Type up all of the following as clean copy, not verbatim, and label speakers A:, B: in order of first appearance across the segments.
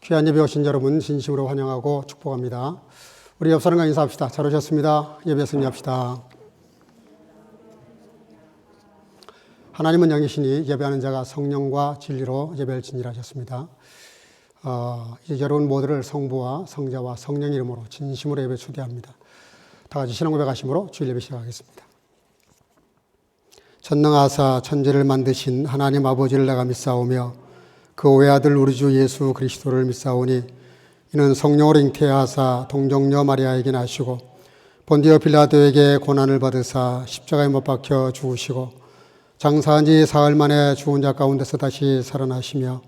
A: 귀한 예배 오신 여러분 진심으로 환영하고 축복합니다. 우리 옆 사람과 인사합시다. 잘 오셨습니다. 예배 승리합시다. 하나님은 영이시니 예배하는 자가 성령과 진리로 예배를 진실하셨습니다. 이제 여러분 모두를 성부와 성자와 성령 이름으로 진심으로 예배 초대합니다. 다 같이 신앙 고백하심으로 주일 예배 시작하겠습니다. 전능하사 천지를 만드신 하나님 아버지를 내가 믿사오며 그 외아들 우리 주 예수 그리스도를 믿사오니 이는 성령으로 잉태하사 동정녀 마리아에게 나시고 본디오 빌라도에게 고난을 받으사 십자가에 못 박혀 죽으시고 장사한 지 사흘 만에 죽은 자 가운데서 다시 살아나시며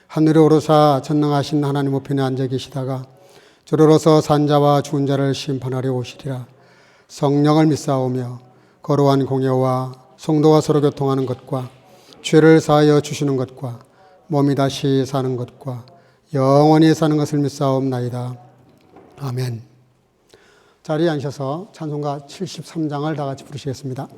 A: 하늘에 오르사 전능하신 하나님 우편에 앉아 계시다가 저로서 산자와 죽은 자를 심판하려 오시리라. 성령을 믿사오며 거룩한 공예와 성도가 서로 교통하는 것과 죄를 사하여 주시는 것과 몸이 다시 사는 것과 영원히 사는 것을 믿사옵나이다. 아멘. 자리에 앉으셔서 찬송가 73장을 다 같이 부르시겠습니다.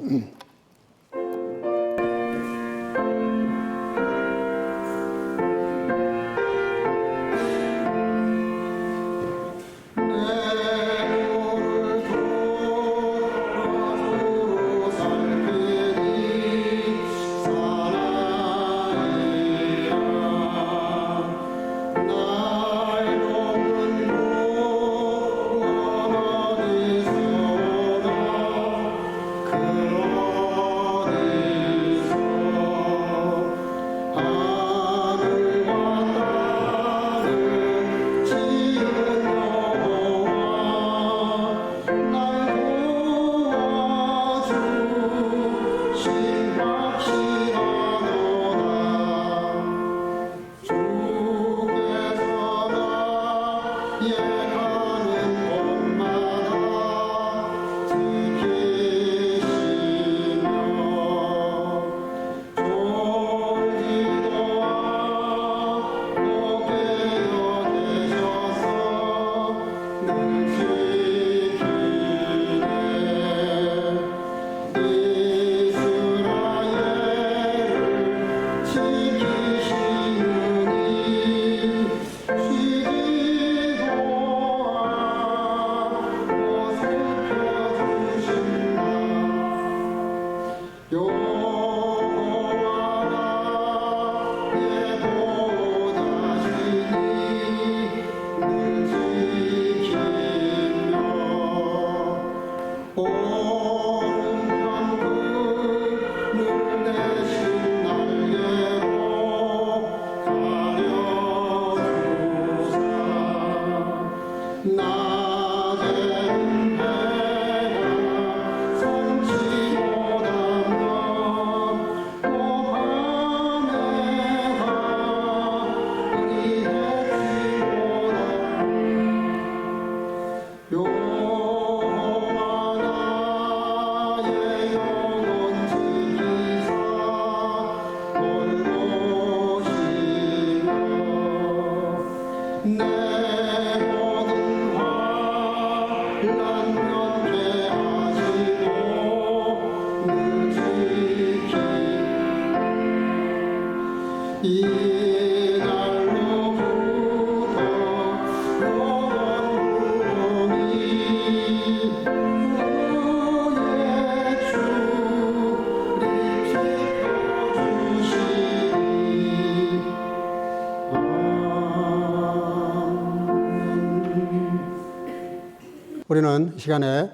A: 우리는 이 시간에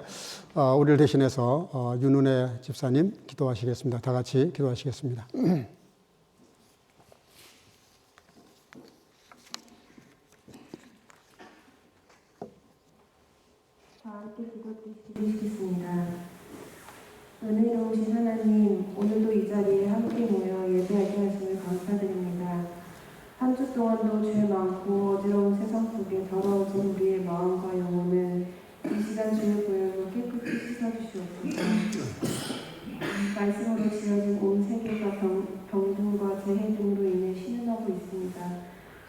A: 우리를 대신해서 윤은혜 집사님 기도하시겠습니다. 다 같이 기도하시겠습니다.
B: 함께 기도드리겠습니다. 은혜로우신 하나님, 오늘도 이 자리에 함께 모여 예배하게 하심을 감사드립니다. 한 주 동안도 죄 많고 어지러운 세상 속에 더러워진 우리의 마음과 영혼을 이 시간 주의 보혈로 깨끗이 씻어주시옵소서. 말씀으로 지어진 온 세계가 병든과 재해 등으로 인해 신음하고 있습니다.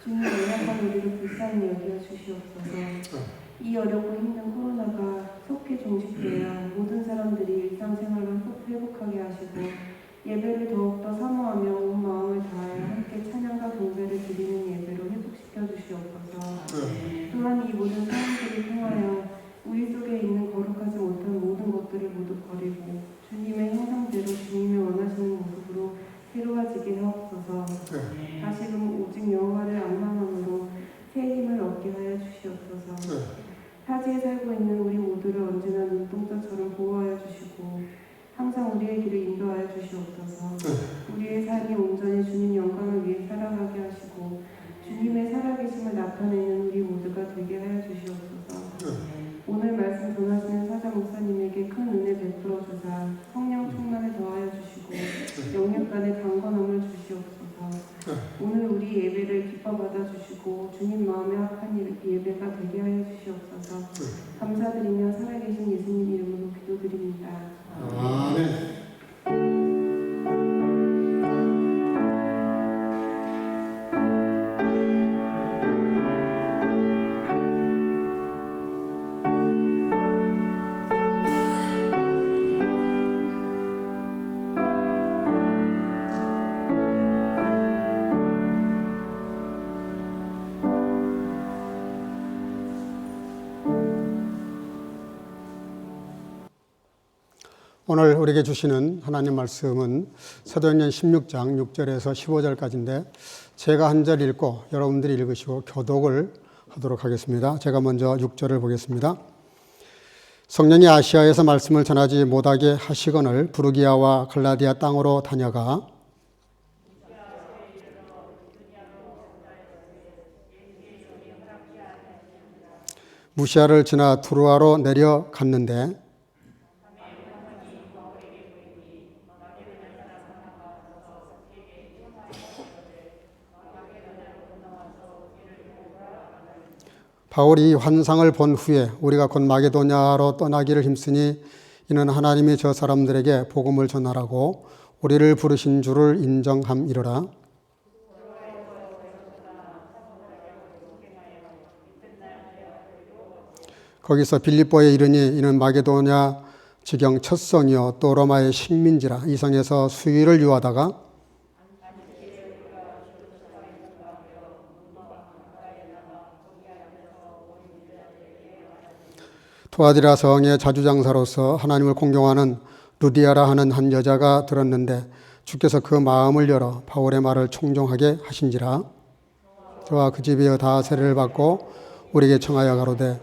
B: 주님 연약한 우리를 불쌍히 여겨 주시옵소서. 이 어렵고 힘든 코로나가 속히 종식되어 모든 사람들이 일상생활을 회복하게 하시고 예배를 더욱더 사모하며 온 마음을 다하여 함께 찬양과 경배를 드리는 예배로 회복시켜 지켜주시옵소서. 또한 이 모든 사람들을 통하여 우리 속에 있는 거룩하지 못한 모든 것들을 모두 버리고 주님의 형상대로 주님이 원하시는 모습으로 새로워지게 하옵소서. 다시금 오직 여호와를 악망함으로 새 힘을 얻게 하여 주시옵소서. 타지에 살고 있는 우리 모두를 언제나 눈동자처럼 보호하여 주시고 항상 우리의 길을 인도하여 주시옵소서. 우리의 삶이 온전히 주님 영광을 위해 살아가게 하시고 주님의 살아계심을 나타내는 우리 모두가 되게 하여 주시옵소서. 오늘 말씀 전하시는 사장 목사님에게 큰 은혜 베풀어 주사 성령 충만을 더하여 주시고 영육간의 강건함을 주시옵소서. 오늘 우리 예배를 기뻐 받아 주시고 주님 마음에 합한 예배가 되게 하여 주시옵소서. 감사드리며 살아계신 예수님 이름으로 기도드립니다.
A: 아멘. 오늘 우리에게 주시는 하나님 말씀은 사도행전 16장 6절에서 15절까지인데 제가 한 절 읽고 여러분들이 읽으시고 교독을 하도록 하겠습니다. 제가 먼저 6절을 보겠습니다. 성령이 아시아에서 말씀을 전하지 못하게 하시거늘 부르기아와 갈라디아 땅으로 다녀가 무시아를 지나 두루아로 내려갔는데 바울이 환상을 본 후에 우리가 곧 마게도냐로 떠나기를 힘쓰니 이는 하나님이 저 사람들에게 복음을 전하라고 우리를 부르신 줄을 인정함이로라. 거기서 빌립보에 이르니 이는 마게도냐 지경 첫 성이요 또 로마의 식민지라. 이 성에서 수위를 유하다가 투아디라 성의 자주장사로서 하나님을 공경하는 루디아라 하는 한 여자가 들었는데 주께서 그 마음을 열어 바울의 말을 청종하게 하신지라. 저와 그 집이여 다 세례를 받고 우리에게 청하여 가로되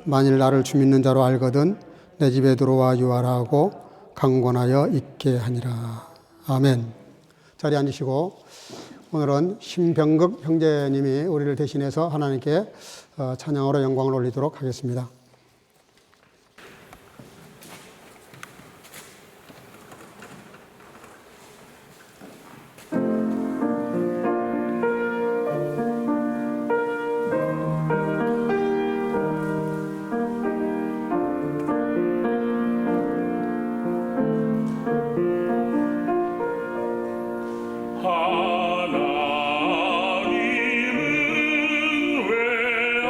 A: 만일 나를 주 믿는 자로 알거든 내 집에 들어와 유하라 하고 강권하여 있게 하니라. 아멘. 자리에 앉으시고 오늘은 신병극 형제님이 우리를 대신해서 하나님께 찬양으로 영광을 올리도록 하겠습니다.
C: 하나님은 외아들을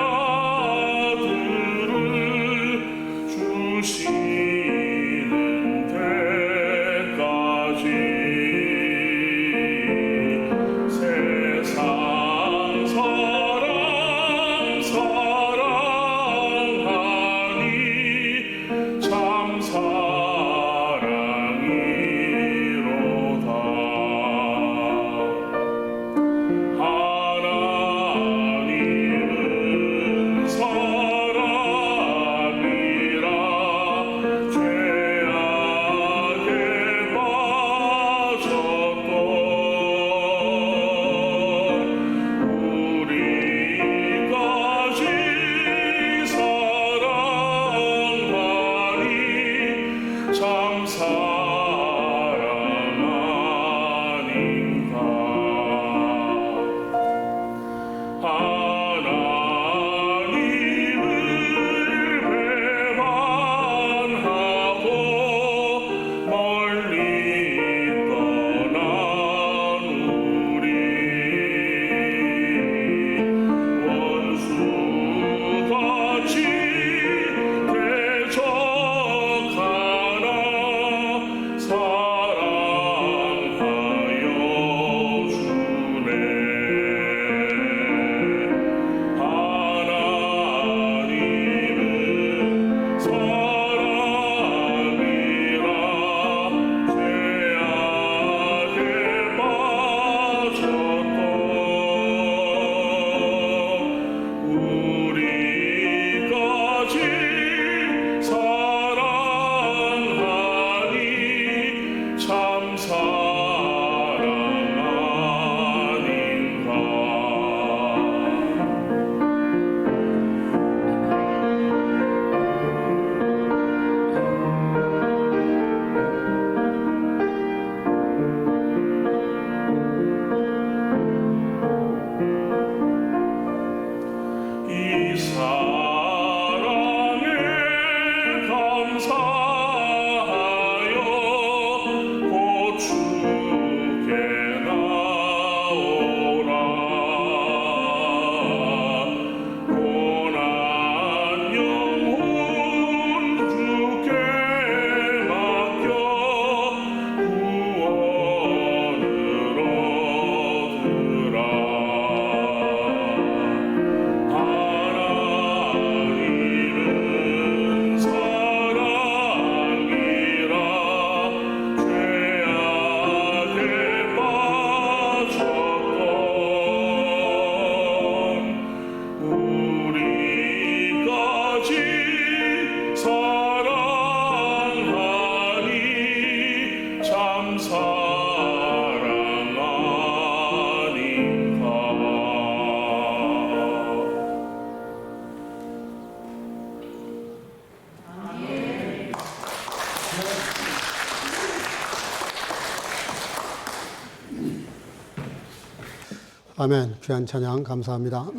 A: 아멘. 귀한 찬양 감사합니다.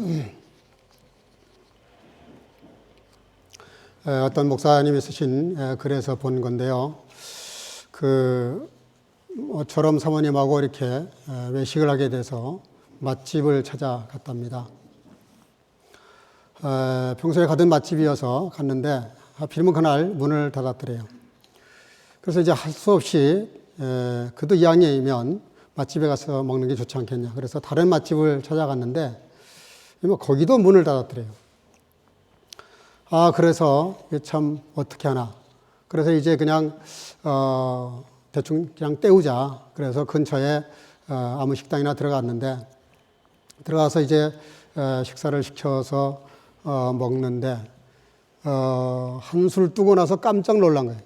A: 어떤 목사님이 쓰신 글에서 본 건데요. 저럼 사모님하고 이렇게 외식을 하게 돼서 맛집을 찾아갔답니다. 평소에 가던 맛집이어서 갔는데 하필이면 그날 문을 닫았더래요. 그래서 이제 할 수 없이 그도 이왕이면 맛집에 가서 먹는 게 좋지 않겠냐. 그래서 다른 맛집을 찾아갔는데 거기도 문을 닫았더래요. 그래서 참 어떻게 하나. 그래서 이제 그냥 대충 그냥 때우자. 그래서 근처에 아무 식당이나 들어갔는데 들어가서 이제 식사를 시켜서 먹는데 한술 뜨고 나서 깜짝 놀란 거예요.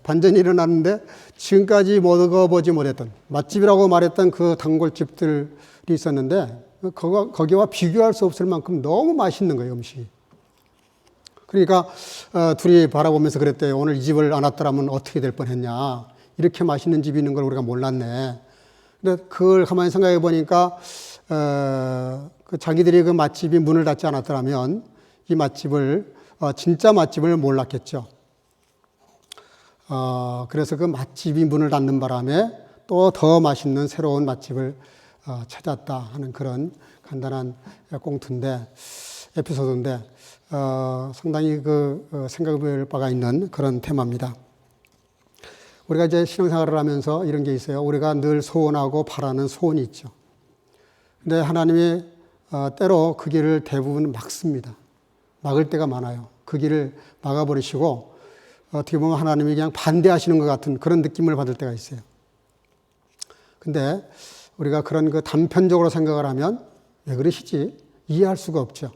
A: 반전이 일어났는데 지금까지 먹어보지 못했던 맛집이라고 말했던 그 단골집들이 있었는데 거기와 비교할 수 없을 만큼 너무 맛있는 거예요, 음식이. 그러니까 둘이 바라보면서 그랬대요. 오늘 이 집을 안 왔더라면 어떻게 될 뻔했냐. 이렇게 맛있는 집이 있는 걸 우리가 몰랐네. 근데 그걸 가만히 생각해 보니까 자기들이 그 맛집이 문을 닫지 않았더라면 이 맛집을 진짜 맛집을 몰랐겠죠. 그래서 그 맛집이 문을 닫는 바람에 또 더 맛있는 새로운 맛집을 찾았다 하는 그런 간단한 꽁트인데 에피소드인데 상당히 생각해볼 바가 있는 그런 테마입니다. 우리가 이제 신앙생활을 하면서 이런 게 있어요. 우리가 늘 소원하고 바라는 소원이 있죠. 근데 하나님이 때로 그 길을 대부분 막습니다. 막을 때가 많아요. 그 길을 막아버리시고 어떻게 보면 하나님이 그냥 반대하시는 것 같은 그런 느낌을 받을 때가 있어요. 근데 우리가 그런 단편적으로 생각을 하면 왜 그러시지? 이해할 수가 없죠.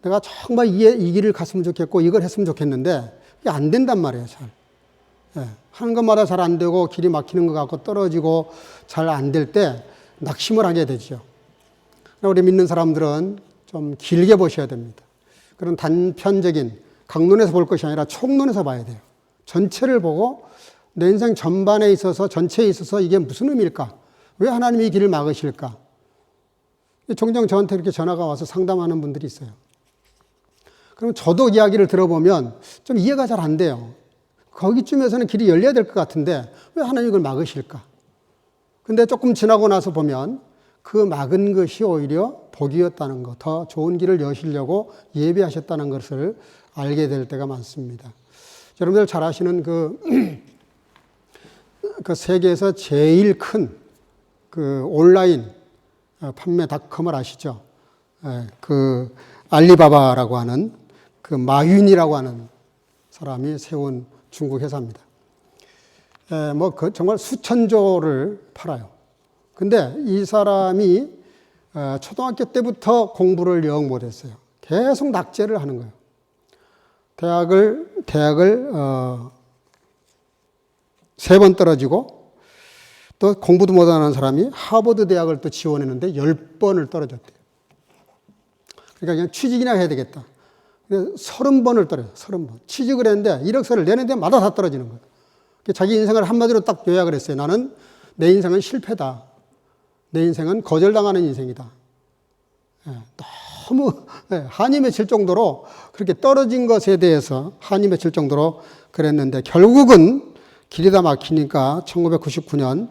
A: 내가 정말 이 길을 갔으면 좋겠고 이걸 했으면 좋겠는데 이게 안 된단 말이에요, 잘. 하는 것마다 잘 안 되고 길이 막히는 것 같고 떨어지고 잘 안 될 때 낙심을 하게 되죠. 우리 믿는 사람들은 좀 길게 보셔야 됩니다. 그런 단편적인 강론에서 볼 것이 아니라 총론에서 봐야 돼요. 전체를 보고 내 인생 전반에 있어서 전체에 있어서 이게 무슨 의미일까? 왜 하나님이 이 길을 막으실까? 종종 저한테 이렇게 전화가 와서 상담하는 분들이 있어요. 그럼 저도 이야기를 들어보면 좀 이해가 잘 안 돼요. 거기쯤에서는 길이 열려야 될 것 같은데 왜 하나님이 이걸 막으실까? 근데 조금 지나고 나서 보면 그 막은 것이 오히려 복이었다는 것, 더 좋은 길을 여시려고 예비하셨다는 것을 알게 될 때가 많습니다. 여러분들 잘 아시는 그 세계에서 제일 큰 온라인 판매닷컴을 아시죠? 그 알리바바라고 하는 그 마윈이라고 하는 사람이 세운 중국 회사입니다. 정말 수천조를 팔아요. 근데 이 사람이 초등학교 때부터 공부를 영 못했어요. 계속 낙제를 하는 거예요. 대학을 3번 떨어지고 또 공부도 못하는 사람이 하버드 대학을 또 지원했는데 10번을 떨어졌대요. 그러니까 그냥 취직이나 해야 되겠다. 30번을 떨어요. 30번. 취직을 했는데 이력서를 내는 데마다 다 떨어지는 거예요. 자기 인생을 한마디로 딱 요약을 했어요. 나는 내 인생은 실패다. 내 인생은 거절당하는 인생이다. 너무 한이 맺힐 정도로 그렇게 떨어진 것에 대해서 한이 맺힐 정도로 그랬는데 결국은 길이 다 막히니까 1999년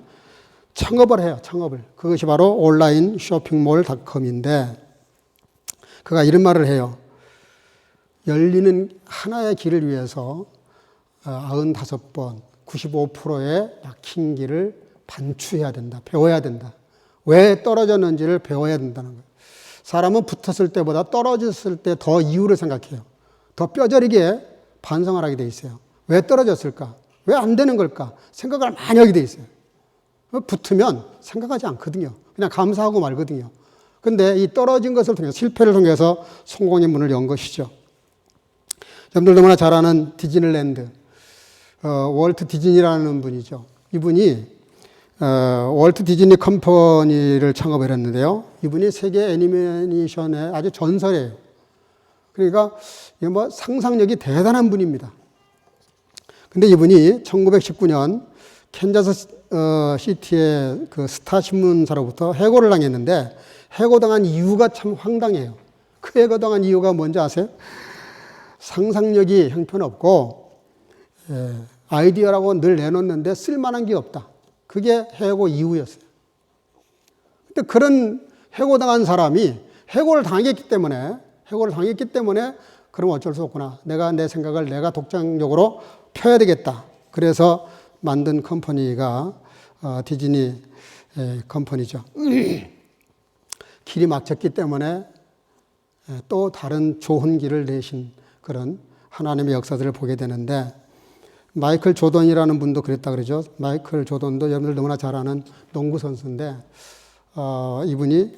A: 창업을 해요. 창업을. 그것이 바로 온라인 쇼핑몰닷컴인데 그가 이런 말을 해요. 열리는 하나의 길을 위해서 95번, 95%의 막힌 길을 반추해야 된다. 배워야 된다. 왜 떨어졌는지를 배워야 된다는 거예요. 사람은 붙었을 때보다 떨어졌을 때 더 이유를 생각해요. 더 뼈저리게 반성을 하게 돼 있어요. 왜 떨어졌을까? 왜 안 되는 걸까? 생각을 많이 하게 돼 있어요. 붙으면 생각하지 않거든요. 그냥 감사하고 말거든요. 근데 이 떨어진 것을 통해서 실패를 통해서 성공의 문을 연 것이죠. 여러분들 너무나 잘 아는 디즈니랜드, 월트 디즈니라는 분이죠. 이분이 월트 디즈니 컴퍼니를 창업을 했는데요. 이분이 세계 애니메이션의 아주 전설이에요. 그러니까 상상력이 대단한 분입니다. 근데 이분이 1919년 캔자스 시티의 그 스타 신문사로부터 해고를 당했는데 해고당한 이유가 참 황당해요. 그 해고당한 이유가 뭔지 아세요? 상상력이 형편없고 아이디어라고 늘 내놓는데 쓸만한 게 없다. 그게 해고 이유였어요. 근데 그런 해고당한 사람이 해고를 당했기 때문에 그럼 어쩔 수 없구나. 내가 내 생각을 내가 독창적으로 펴야 되겠다. 그래서 만든 컴퍼니가 디즈니 컴퍼니죠. 길이 막혔기 때문에 또 다른 좋은 길을 내신 그런 하나님의 역사들을 보게 되는데 마이클 조던이라는 분도 그랬다 그러죠. 마이클 조던도 여러분들 너무나 잘 아는 농구 선수인데 이분이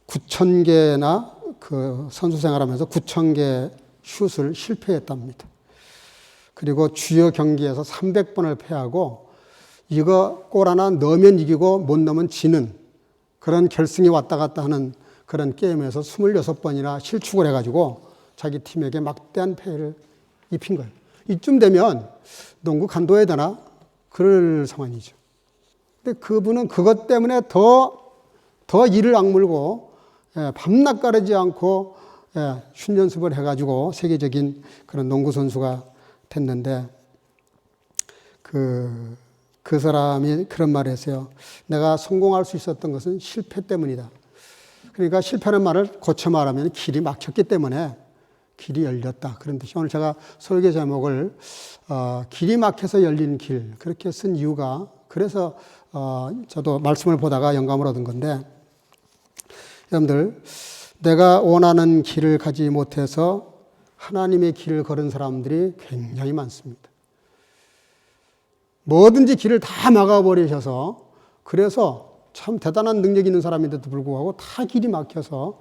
A: 9,000개나 그 선수 생활하면서 9,000개 슛을 실패했답니다. 그리고 주요 경기에서 300번을 패하고 이거 골 하나 넣으면 이기고 못 넣으면 지는 그런 결승이 왔다 갔다 하는 그런 게임에서 26번이나 실축을 해가지고 자기 팀에게 막대한 패를 입힌 거예요. 이쯤 되면 농구 간도해야 되나? 그럴 상황이죠. 근데 그분은 그것 때문에 더 이를 악물고 밤낮 가리지 않고 슛 연습을 해가지고 세계적인 그런 농구 선수가 됐는데 그 사람이 그런 말을 했어요. 내가 성공할 수 있었던 것은 실패 때문이다. 그러니까 실패하는 말을 고쳐 말하면 길이 막혔기 때문에 길이 열렸다. 그런 뜻이 오늘 제가 설교 제목을 길이 막혀서 열린 길 그렇게 쓴 이유가 그래서 저도 말씀을 보다가 영감을 얻은 건데 여러분들 내가 원하는 길을 가지 못해서 하나님의 길을 걸은 사람들이 굉장히 많습니다. 뭐든지 길을 다 막아버리셔서 그래서 참 대단한 능력 있는 사람인데도 불구하고 다 길이 막혀서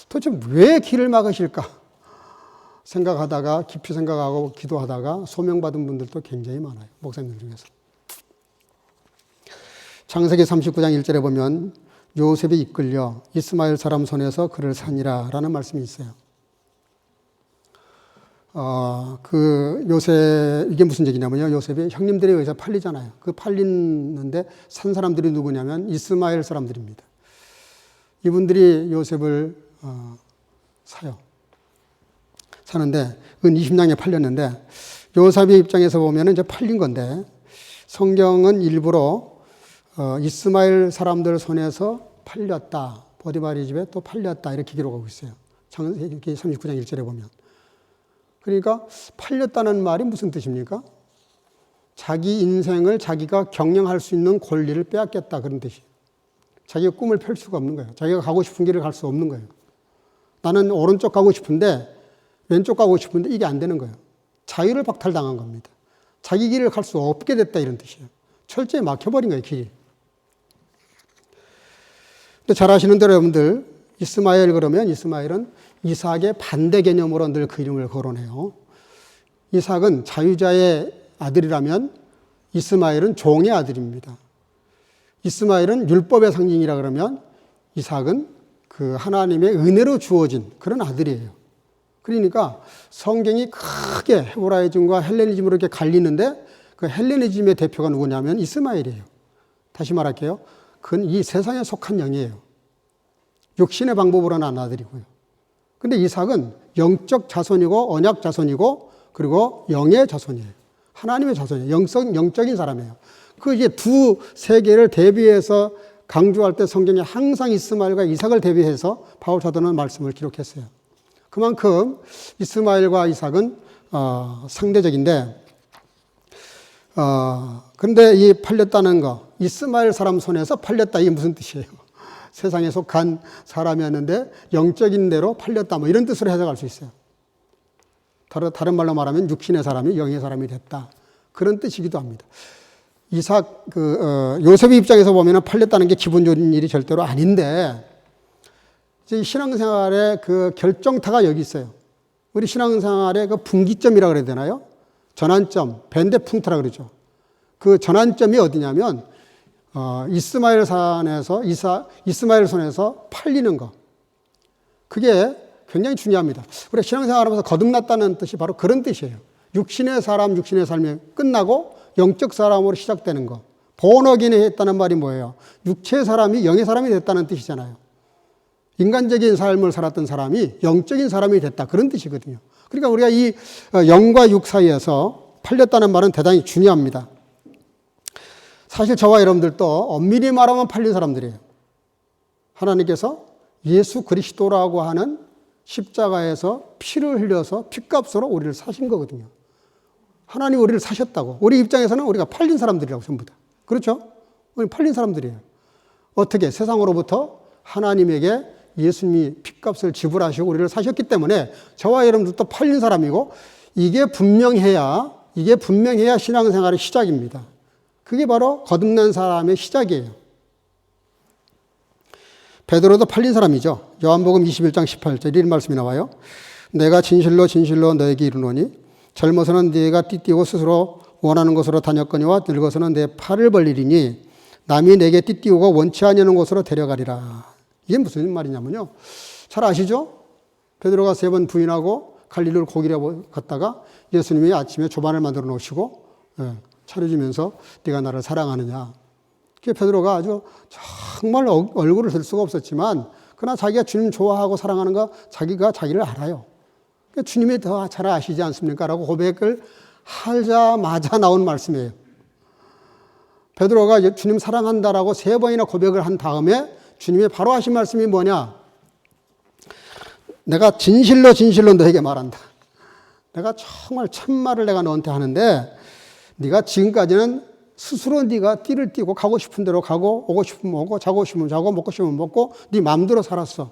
A: 도대체 왜 길을 막으실까 생각하다가 깊이 생각하고 기도하다가 소명받은 분들도 굉장히 많아요. 목사님들 중에서. 창세기 39장 1절에 보면 요셉이 이끌려 이스마엘 사람 손에서 그를 산이라 라는 말씀이 있어요. 이게 무슨 얘기냐면요. 요셉이 형님들에 의해서 팔리잖아요. 그 팔리는데 산 사람들이 누구냐면 이스마엘 사람들입니다. 이분들이 요셉을 사요. 사는데 은 20냥에 팔렸는데 요셉의 입장에서 보면 이제 팔린 건데 성경은 일부러 이스마엘 사람들 손에서 팔렸다. 보디바리 집에 또 팔렸다. 이렇게 기록하고 있어요. 창세기 39장 1절에 보면. 그러니까 팔렸다는 말이 무슨 뜻입니까? 자기 인생을 자기가 경영할 수 있는 권리를 빼앗겼다. 그런 뜻이에요. 자기가 꿈을 펼 수가 없는 거예요. 자기가 가고 싶은 길을 갈 수 없는 거예요. 나는 오른쪽 가고 싶은데 왼쪽 가고 싶은데 이게 안 되는 거예요. 자유를 박탈당한 겁니다. 자기 길을 갈 수 없게 됐다 이런 뜻이에요. 철저히 막혀버린 거예요, 길이. 근데 잘 아시는 대로 여러분들 이스마엘 그러면 이스마엘은 이삭의 반대 개념으로 늘 그 이름을 거론해요. 이삭은 자유자의 아들이라면 이스마엘은 종의 아들입니다. 이스마엘은 율법의 상징이라 그러면 이삭은 그 하나님의 은혜로 주어진 그런 아들이에요. 그러니까 성경이 크게 헤브라이즘과 헬레니즘으로 이렇게 갈리는데 그 헬레니즘의 대표가 누구냐면 이스마엘이에요. 다시 말할게요. 그건 이 세상에 속한 영이에요. 육신의 방법으로 난 아들이고요. 근데 이삭은 영적 자손이고 언약 자손이고 그리고 영의 자손이에요. 하나님의 자손이에요. 영적인 사람이에요. 그 이제 두 세계를 대비해서 강조할 때 성경에 항상 이스마엘과 이삭을 대비해서 바울 사도는 말씀을 기록했어요. 그만큼 이스마엘과 이삭은 상대적인데 그런데 이 팔렸다는 거 이스마엘 사람 손에서 팔렸다 이게 무슨 뜻이에요? 세상에 속한 사람이었는데 영적인 대로 팔렸다 뭐 이런 뜻으로 해석할 수 있어요. 다른 말로 말하면 육신의 사람이 영의 사람이 됐다 그런 뜻이기도 합니다. 요셉의 입장에서 보면 팔렸다는 게 기분 좋은 일이 절대로 아닌데 이제 신앙생활의 그 결정타가 여기 있어요. 우리 신앙생활의 그 분기점이라고 그래야 되나요? 전환점, 벤데풍트라 그러죠. 그 전환점이 어디냐면 이스마엘 손에서 팔리는 거. 그게 굉장히 중요합니다. 우리 신앙생활하면서 거듭났다는 뜻이 바로 그런 뜻이에요. 육신의 삶이 끝나고 영적 사람으로 시작되는 거. 본어긴이 했다는 말이 뭐예요? 육체의 사람이 영의 사람이 됐다는 뜻이잖아요. 인간적인 삶을 살았던 사람이 영적인 사람이 됐다. 그런 뜻이거든요. 그러니까 우리가 이 영과 육 사이에서 팔렸다는 말은 대단히 중요합니다. 사실 저와 여러분들도 엄밀히 말하면 팔린 사람들이에요. 하나님께서 예수 그리스도라고 하는 십자가에서 피를 흘려서 핏값으로 우리를 사신 거거든요. 하나님 우리를 사셨다고. 우리 입장에서는 우리가 팔린 사람들이라고 전부 다. 그렇죠? 우리 팔린 사람들이에요. 어떻게? 세상으로부터 하나님에게 예수님이 핏값을 지불하시고 우리를 사셨기 때문에 저와 여러분들도 팔린 사람이고 이게 분명해야 신앙생활의 시작입니다. 그게 바로 거듭난 사람의 시작이에요. 베드로도 팔린 사람이죠. 요한복음 21장 18절 이런 말씀이 나와요. 내가 진실로 진실로 너에게 이르노니 젊어서는 네가 띠띠고 스스로 원하는 곳으로 다녔거니와 늙어서는 내 팔을 벌리리니 남이 내게 띠띠우고 원치 아니하는 곳으로 데려가리라. 이게 무슨 말이냐면요. 잘 아시죠? 베드로가 3번 부인하고 갈릴리를 고기려 갔다가 예수님이 아침에 조반을 만들어 놓으시고 차려주면서 네가 나를 사랑하느냐. 그게 베드로가 아주 정말 얼굴을 들 수가 없었지만 그러나 자기가 주님 좋아하고 사랑하는 거 자기가 자기를 알아요. 주님이 더 잘 아시지 않습니까? 라고 고백을 하자마자 나온 말씀이에요. 베드로가 주님 사랑한다라고 3번이나 고백을 한 다음에 주님이 바로 하신 말씀이 뭐냐? 내가 진실로 진실로 너에게 말한다. 내가 정말 참말을 내가 너한테 하는데 네가 지금까지는 스스로 네가 띠를 띠고 가고 싶은 대로 가고 오고 싶으면 오고 자고 싶으면 자고 먹고 싶으면 먹고 네 마음대로 살았어.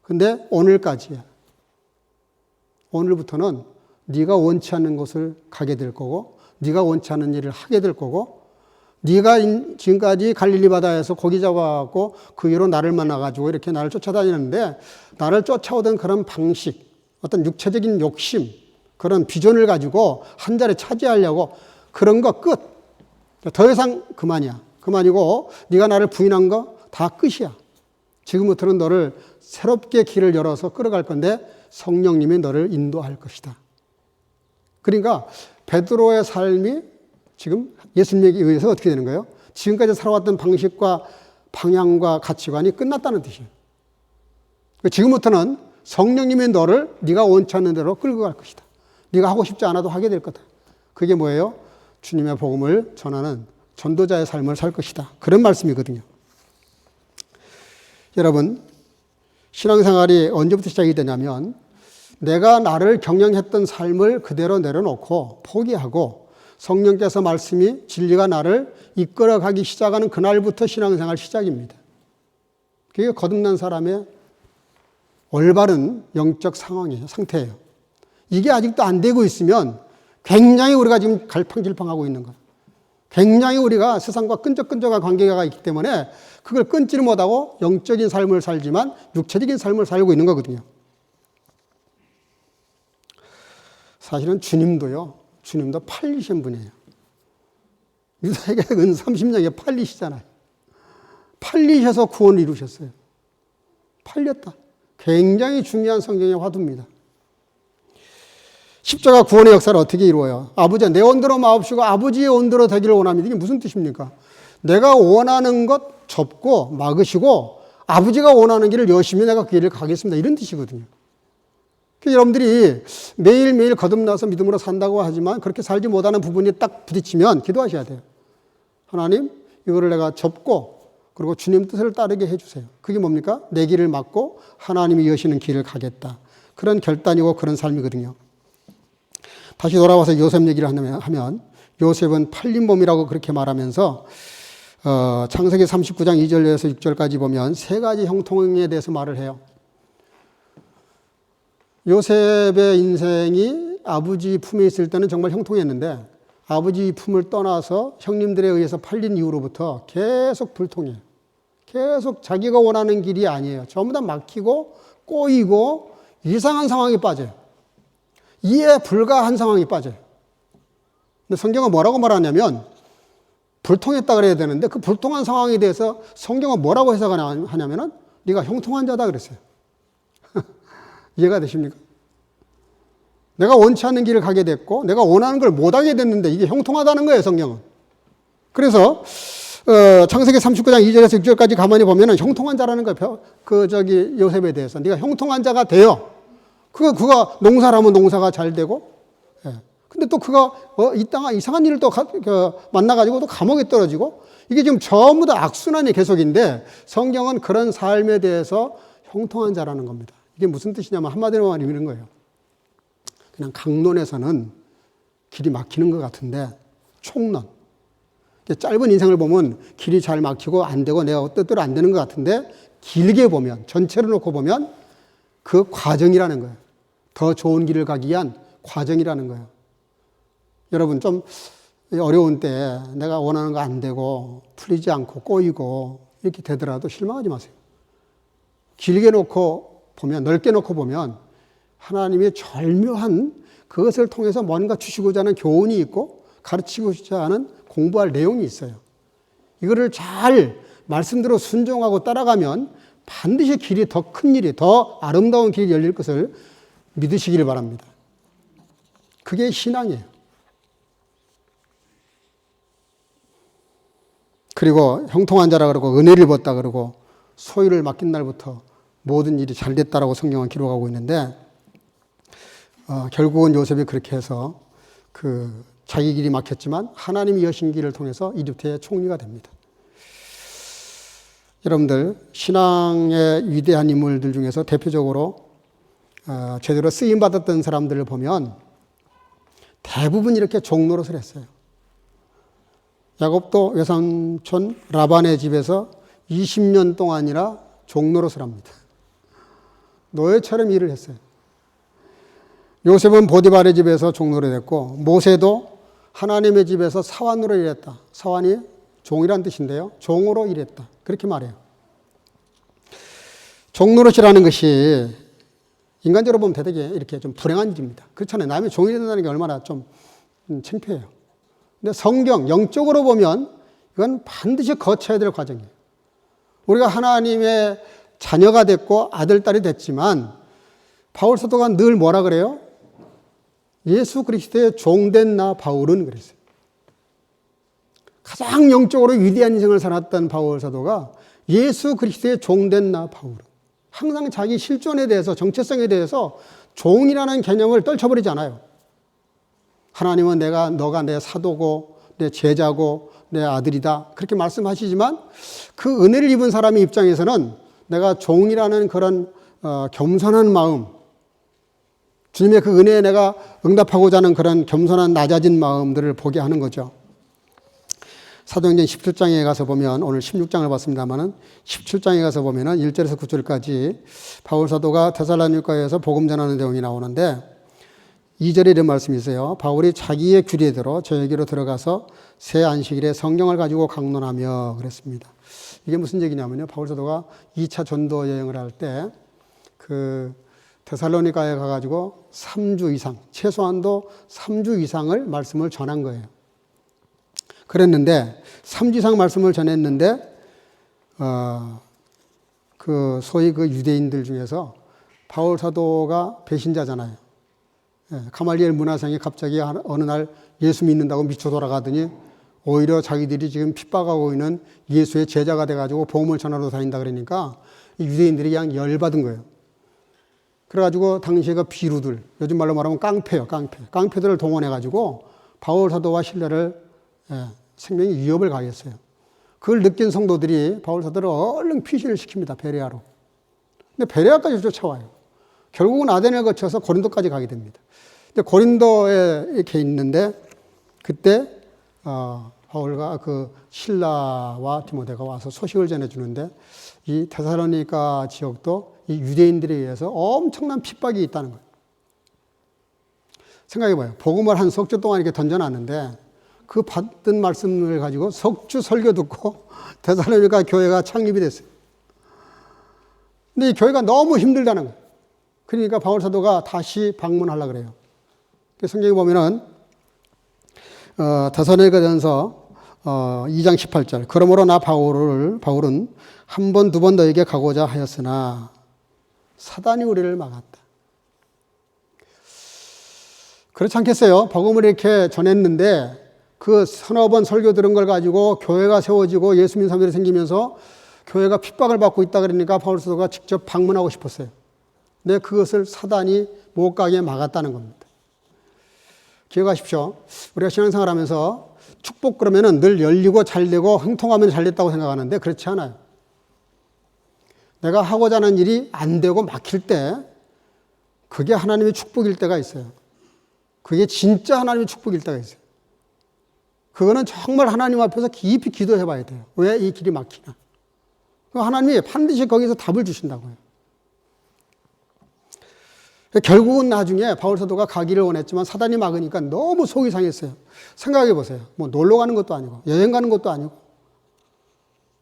A: 근데 오늘까지야. 오늘부터는 네가 원치 않는 곳을 가게 될 거고 네가 원치 않는 일을 하게 될 거고 네가 지금까지 갈릴리 바다에서 고기 잡아갖고 그 위로 나를 만나가지고 이렇게 나를 쫓아다니는데 나를 쫓아오던 그런 방식, 어떤 육체적인 욕심, 그런 비전을 가지고 한 자리 차지하려고 그런 거 끝. 더 이상 그만이야. 그만이고 네가 나를 부인한 거 다 끝이야. 지금부터는 너를 새롭게 길을 열어서 끌어갈 건데 성령님이 너를 인도할 것이다. 그러니까 베드로의 삶이 지금 예수님에게 의해서 어떻게 되는 거예요? 지금까지 살아왔던 방식과 방향과 가치관이 끝났다는 뜻이에요. 지금부터는 성령님이 너를 네가 원치 않는 대로 끌고 갈 것이다. 네가 하고 싶지 않아도 하게 될 거다. 그게 뭐예요? 주님의 복음을 전하는 전도자의 삶을 살 것이다. 그런 말씀이거든요. 여러분, 신앙생활이 언제부터 시작이 되냐면 내가 나를 경영했던 삶을 그대로 내려놓고 포기하고 성령께서 말씀이 진리가 나를 이끌어가기 시작하는 그날부터 신앙생활 시작입니다. 그게 거듭난 사람의 올바른 영적 상태예요. 이게 아직도 안 되고 있으면 굉장히 우리가 지금 갈팡질팡하고 있는 거예요. 굉장히 우리가 세상과 끈적끈적한 관계가 있기 때문에 그걸 끊지를 못하고 영적인 삶을 살지만 육체적인 삶을 살고 있는 거거든요. 사실은 주님도 팔리신 분이에요. 유다에게 은 30년에 팔리시잖아요. 팔리셔서 구원을 이루셨어요. 팔렸다. 굉장히 중요한 성경의 화두입니다. 십자가 구원의 역사를 어떻게 이루어요? 아버지, 내 온대로 마옵시고 아버지의 온대로 되기를 원합니다. 이게 무슨 뜻입니까? 내가 원하는 것 접고 막으시고 아버지가 원하는 길을 열심히 내가 그 길을 가겠습니다. 이런 뜻이거든요. 여러분들이 매일매일 거듭나서 믿음으로 산다고 하지만 그렇게 살지 못하는 부분이 딱 부딪히면 기도하셔야 돼요. 하나님, 이거를 내가 접고 그리고 주님 뜻을 따르게 해주세요. 그게 뭡니까? 내 길을 막고 하나님이 여시는 길을 가겠다. 그런 결단이고 그런 삶이거든요. 다시 돌아와서 요셉 얘기를 하면 요셉은 팔린 몸이라고 그렇게 말하면서 창세기 39장 2절에서 6절까지 보면 3가지 형통에 대해서 말을 해요. 요셉의 인생이 아버지 품에 있을 때는 정말 형통했는데 아버지 품을 떠나서 형님들에 의해서 팔린 이후로부터 계속 불통해요. 계속 자기가 원하는 길이 아니에요. 전부 다 막히고 꼬이고 이상한 상황에 빠져요. 이해 불가한 상황에 빠져요. 근데 성경은 뭐라고 말하냐면 불통했다 그래야 되는데 그 불통한 상황에 대해서 성경은 뭐라고 해석하냐면은 네가 형통한 자다 그랬어요. 이해가 되십니까? 내가 원치 않는 길을 가게 됐고 내가 원하는 걸 못하게 됐는데 이게 형통하다는 거예요, 성경은. 그래서 창세기 39장 2절에서 6절까지 가만히 보면은 형통한 자라는 거예요. 요셉에 대해서. 네가 형통한 자가 되어. 그가 농사를 하면 농사가 잘 되고. 예. 근데 또 그가 이상한 일을 또 만나가지고 또 감옥에 떨어지고. 이게 지금 전부 다 악순환의 계속인데 성경은 그런 삶에 대해서 형통한 자라는 겁니다. 이게 무슨 뜻이냐면 한마디로 말하면 이런 거예요. 그냥 강론에서는 길이 막히는 것 같은데 총론. 짧은 인생을 보면 길이 잘 막히고 안 되고 내가 뜻대로 안 되는 것 같은데 길게 보면, 전체를 놓고 보면 그 과정이라는 거예요. 더 좋은 길을 가기 위한 과정이라는 거예요. 여러분 좀 어려운 때 내가 원하는 거 안 되고 풀리지 않고 꼬이고 이렇게 되더라도 실망하지 마세요. 길게 놓고 보면, 넓게 놓고 보면 하나님의 절묘한 그것을 통해서 뭔가 주시고자 하는 교훈이 있고 가르치고자 하는 공부할 내용이 있어요. 이거를 잘 말씀대로 순종하고 따라가면 반드시 길이 더 큰 일이, 더 아름다운 길이 열릴 것을 믿으시길 바랍니다. 그게 신앙이에요. 그리고 형통한 자라 그러고 은혜를 입었다 그러고 소유를 맡긴 날부터 모든 일이 잘 됐다라고 성경은 기록하고 있는데 결국은 요셉이 그렇게 해서 자기 길이 막혔지만 하나님이 여신 길을 통해서 이집트의 총리가 됩니다. 여러분들 신앙의 위대한 인물들 중에서 대표적으로 제대로 쓰임받았던 사람들을 보면 대부분 이렇게 종노릇을 했어요. 야곱도 외삼촌 라반의 집에서 20년 동안이나 종노릇을 합니다. 노예처럼 일을 했어요. 요셉은 보디발의 집에서 종노릇을 했고 모세도 하나님의 집에서 사환으로 일했다. 사환이 종이란 뜻인데요. 종으로 일했다. 그렇게 말해요. 종노릇이라는 것이 인간적으로 보면 되게 이렇게 좀 불행한 일입니다. 그렇잖아요. 남의 종이 된다는 게 얼마나 좀 창피해요. 근데 성경, 영적으로 보면 이건 반드시 거쳐야 될 과정이에요. 우리가 하나님의 자녀가 됐고 아들, 딸이 됐지만 바울 사도가 늘 뭐라 그래요? 예수 그리스도의 종된 나 바울은 그랬어요. 가장 영적으로 위대한 인생을 살았던 바울 사도가 예수 그리스도의 종된 나 바울은 항상 자기 실존에 대해서 정체성에 대해서 종이라는 개념을 떨쳐버리지 않아요. 하나님은 너가 내 사도고 내 제자고 내 아들이다 그렇게 말씀하시지만 그 은혜를 입은 사람의 입장에서는 내가 종이라는 그런 겸손한 마음, 주님의 그 은혜에 내가 응답하고자 하는 그런 겸손한 낮아진 마음들을 보게 하는 거죠. 사도행전 17장에 가서 보면 오늘 16장을 봤습니다만은 17장에 가서 보면은 1절에서 9절까지 바울 사도가 데살로니가에서 복음 전하는 내용이 나오는데 2절에 이런 말씀이 있어요. 바울이 자기의 규례대로 저에게로 들어가서 새 안식일에 성경을 가지고 강론하며 그랬습니다. 이게 무슨 얘기냐면요. 바울 사도가 2차 전도 여행을 할 때 데살로니가에 가가지고 3주 이상, 최소한도 3주 이상을 말씀을 전한 거예요. 그랬는데 3주 이상 말씀을 전했는데 소위 유대인들 중에서 바울 사도가 배신자잖아요. 가말리엘 문화생이 갑자기 어느 날 예수 믿는다고 미쳐 돌아가더니 오히려 자기들이 지금 핍박하고 있는 예수의 제자가 돼가지고 복음을 전하러 다닌다 그러니까 유대인들이 그냥 열받은 거예요. 그래가지고 당시에 비루들, 요즘 말로 말하면 깡패요, 깡패. 깡패들을 동원해가지고 바울 사도와 신라를 생명의 위협을 가했어요. 그걸 느낀 성도들이 바울 사도를 얼른 피신을 시킵니다. 베레아로. 근데 베레아까지 쫓아와요. 결국은 아덴을 거쳐서 고린도까지 가게 됩니다. 근데 고린도에 이렇게 있는데 그때 바울과 실라와 디모데가 와서 소식을 전해주는데 이 데살로니가 지역도 이 유대인들에 의해서 엄청난 핍박이 있다는 거예요. 생각해봐요. 복음을 한 석 주 동안 이렇게 던져놨는데 그 받은 말씀을 가지고 석주 설교 듣고 데살로니가 교회가 창립이 됐어요. 근데 이 교회가 너무 힘들다는 거예요. 그러니까 바울 사도가 다시 방문하려고 그래요. 성경에 보면은 데살로니가전서 2장 18절 그러므로 나 바울은 한 번, 두 번 너에게 가고자 하였으나 사단이 우리를 막았다. 그렇지 않겠어요? 복음을 이렇게 전했는데 그 서너 번 설교 들은 걸 가지고 교회가 세워지고 예수 믿는 사람들이 생기면서 교회가 핍박을 받고 있다 그러니까 바울 사도가 직접 방문하고 싶었어요. 근데 그것을 사단이 못 가게 막았다는 겁니다. 기억하십시오. 우리가 신앙생활 하면서 축복 그러면은 늘 열리고 잘 되고 형통하면 잘 됐다고 생각하는데 그렇지 않아요. 내가 하고자 하는 일이 안 되고 막힐 때 그게 하나님의 축복일 때가 있어요. 그게 진짜 하나님의 축복일 때가 있어요. 그거는 정말 하나님 앞에서 깊이 기도해 봐야 돼요. 왜 이 길이 막히나. 하나님이 반드시 거기서 답을 주신다고요. 결국은 나중에 바울 사도가 가기를 원했지만 사단이 막으니까 너무 속이 상했어요. 생각해 보세요. 뭐 놀러 가는 것도 아니고 여행 가는 것도 아니고